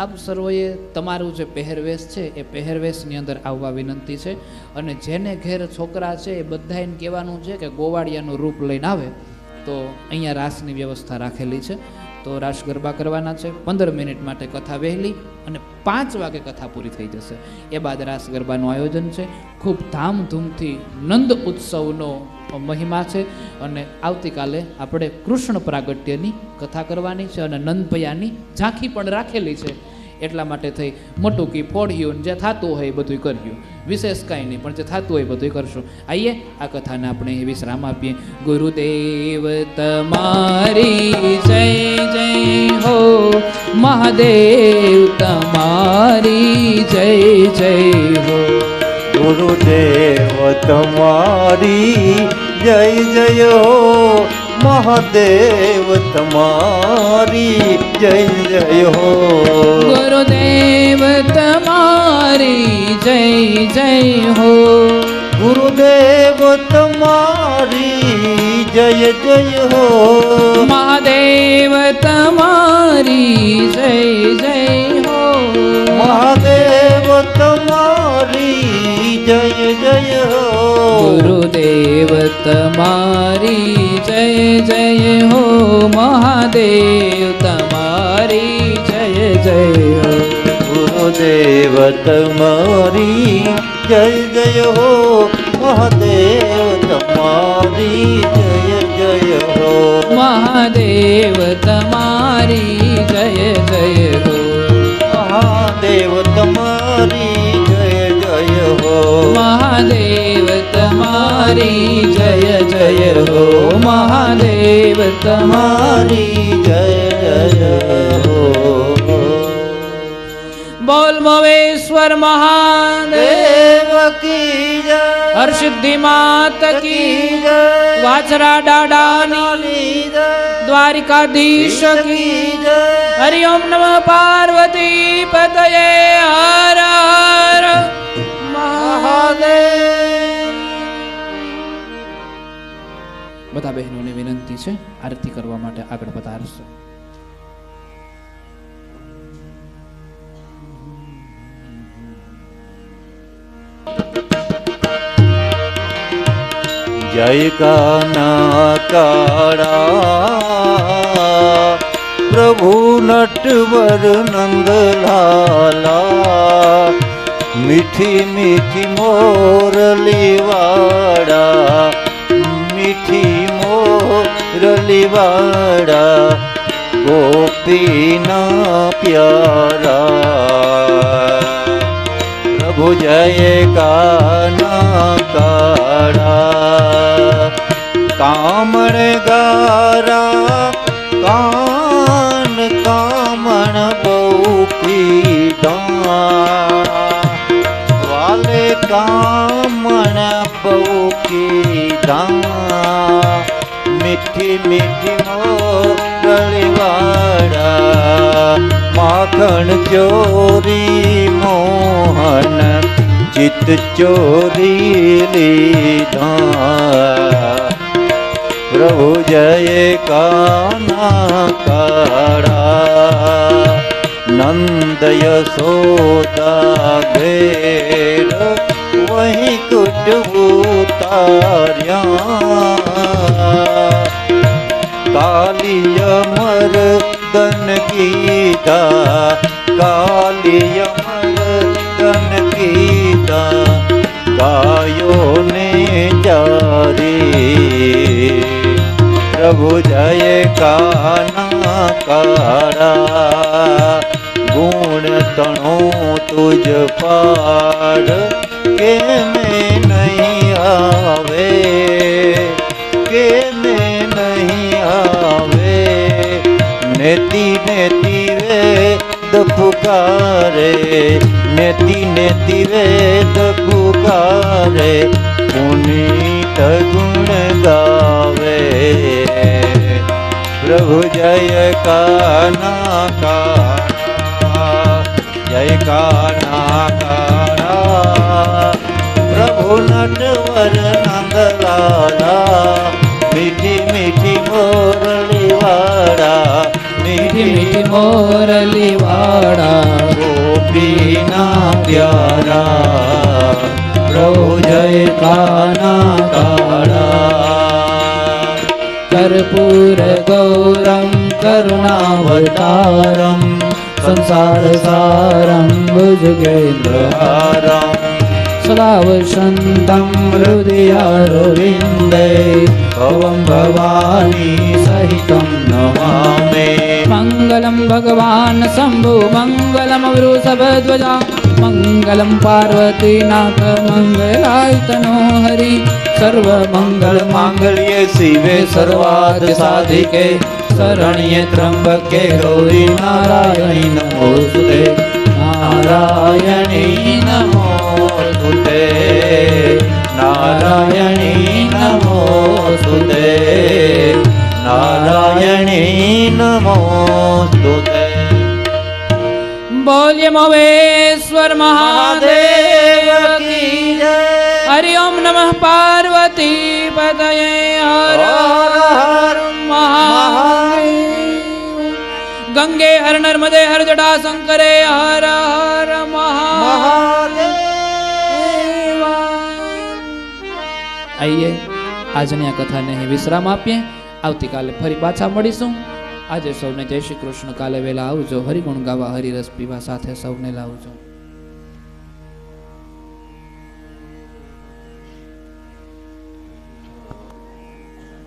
આપ સર્વોએ તમારું જે પહેરવેશ છે એ પહેરવેશની અંદર આવવા વિનંતી છે. અને જેને ઘેર છોકરા છે એ બધાને કહેવાનું છે કે ગોવાળિયાનું રૂપ લઈને આવે તો અહીંયા રાસની વ્યવસ્થા રાખેલી છે. તો રાસ ગરબા કરવાના છે. 15 મિનિટ માટે કથા વહેલી અને 5 વાગે કથા પૂરી થઈ જશે. એ બાદ રાસ ગરબાનું આયોજન છે. ખૂબ ધામધૂમથી નંદ ઉત્સવનો મહિમા છે અને આવતીકાલે આપણે કૃષ્ણ પ્રાગટ્યની કથા કરવાની છે અને નંદભયાની ઝાંખી પણ રાખેલી છે. એટલા માટે થઈ મોટું કી ફોડ્યું જે થતું હોય એ બધું કર્યું, વિશેષ કાંઈ નહીં, પણ જે થતું હોય એ બધું કરશું. આઈએ આ કથાને આપણે વિશ્રામ આપીએ. ગુરુદેવ તમારી જય જય હો, મહાદેવ તમારી જય જય હો. ગુરુદેવ તમારી જય જય હો, મહાદેવ તમારી જય જય હો. ગુરુદેવ તમારી જય જય હો. ગુરુદેવ તમારી જય જય હો. મહાદેવ તમારી જય જય હો. મહાદેવ તમારી જય જય હો. ગુરુદેવ તમારી જય જય હો. મહાદેવ તમારી જય જય હો. ગુરુદેવ તમારી જય જય હો. મહાદેવ તમારી જય જય હો. મહાદેવ તમારી જય જય હો. મહાદેવ તમારી જય જય હો. મહાદેવ તમારી જય જય હો. મહાદેવ તમારી તમારી જય જય હો. બોલ મવેશ્વર મહાદેવ દેવ કી જય. હરસિદ્ધિ માત કી જય. વાછરા દાડાની જય. દ્વારિકાધીશ કી જય. હરિ ઓમ નમઃ પાર્વતી પતયે. હર હર મહાદેવ. બધા બહેનોને વિનંતી છે આરતી કરવા માટે આગળ પધારશે. જય કાના કાળા પ્રભુ નટવર નંદલાલા. મીઠી મીઠી મોરલી વાળા, મીઠી મોરલી વાળા, ગોપીના પ્યારા. પ્રભુ જય કાના કાળા. કામણ ગારા કાન કામણ બહુ પીડા. વાલે કામણ બહુ કીધા. મીઠી મીઠી મોરલી વાળા, માખણ ચોરી મોહન ચિત ચોરી લીધા. પ્રભુ જય કાના કાળા. નંદ યશોદા ઘેર વહી કુટવું તાર્યા. કાલિય મર્દન કીધા, કાલિય મર્દન કીધા. ગાયો ને ચારી. પ્રભુ જય કાના કાળા. ગુણ તણો તુજ પાર કે મેં નહીં આવે, કે મેં નહીં આવે. નેતિ નેતિ વેદ પુકારે, નેતિ નેતિ વેદ પુકારે. પુનીત ગુણ ગાવે. પ્રભુ જય કાના કાળા. જય કાના કાળા. પ્રભુ નટવર નંદલાલા. મીઠી મીઠી મોરલી વાળા, મીઠી મીઠી મોરલી વાળા. ગોપીના પ્યારા. પ્રભુ જય કાના કાળા. કર્પૂર ગૌરમ કરુણાવતારમ સંસાર સારમ ભુજગેન્દ્રહારમ સદા વસંતમ હૃદયારવિંદે ભવમ ભવાની સહિતમ નમામે મંગલમ ભગવાન શંભુ મંગલમ વૃષભધ્વજા મંગલમ પાર્વતીનાથ મંગલાય તનો હરિ સર્વ મંગલ માંગલ્ય શિવે સર્વાર્થ સાધિકે શરણ્ય ત્રંબકે ગૌરી નારાયણી નમોસ્તુતે નારાયણી નમોસ્તુતે નારાયણી નમોસ્તુતે નારાયણી નમોસ્તુતે બોલ્ય મહેશ્વર મહાદેવ કી જય. હરિ ઓમ નમઃ પાર્વતી પતયે હર હર મહાદેવ. ગંગે હર નર્મદે હર જટા શંકરે હર હર મહાદેવ. આઈએ આજની આ કથાને અહીં વિશ્રામ આપીએ. આવતીકાલે ફરી પાછા મળીશું. આજે સૌને જય શ્રી કૃષ્ણ. કાલે વહેલા આવજો. હરિગુણ ગાવા હરિરસ પીવા સાથે સૌને લાવજો.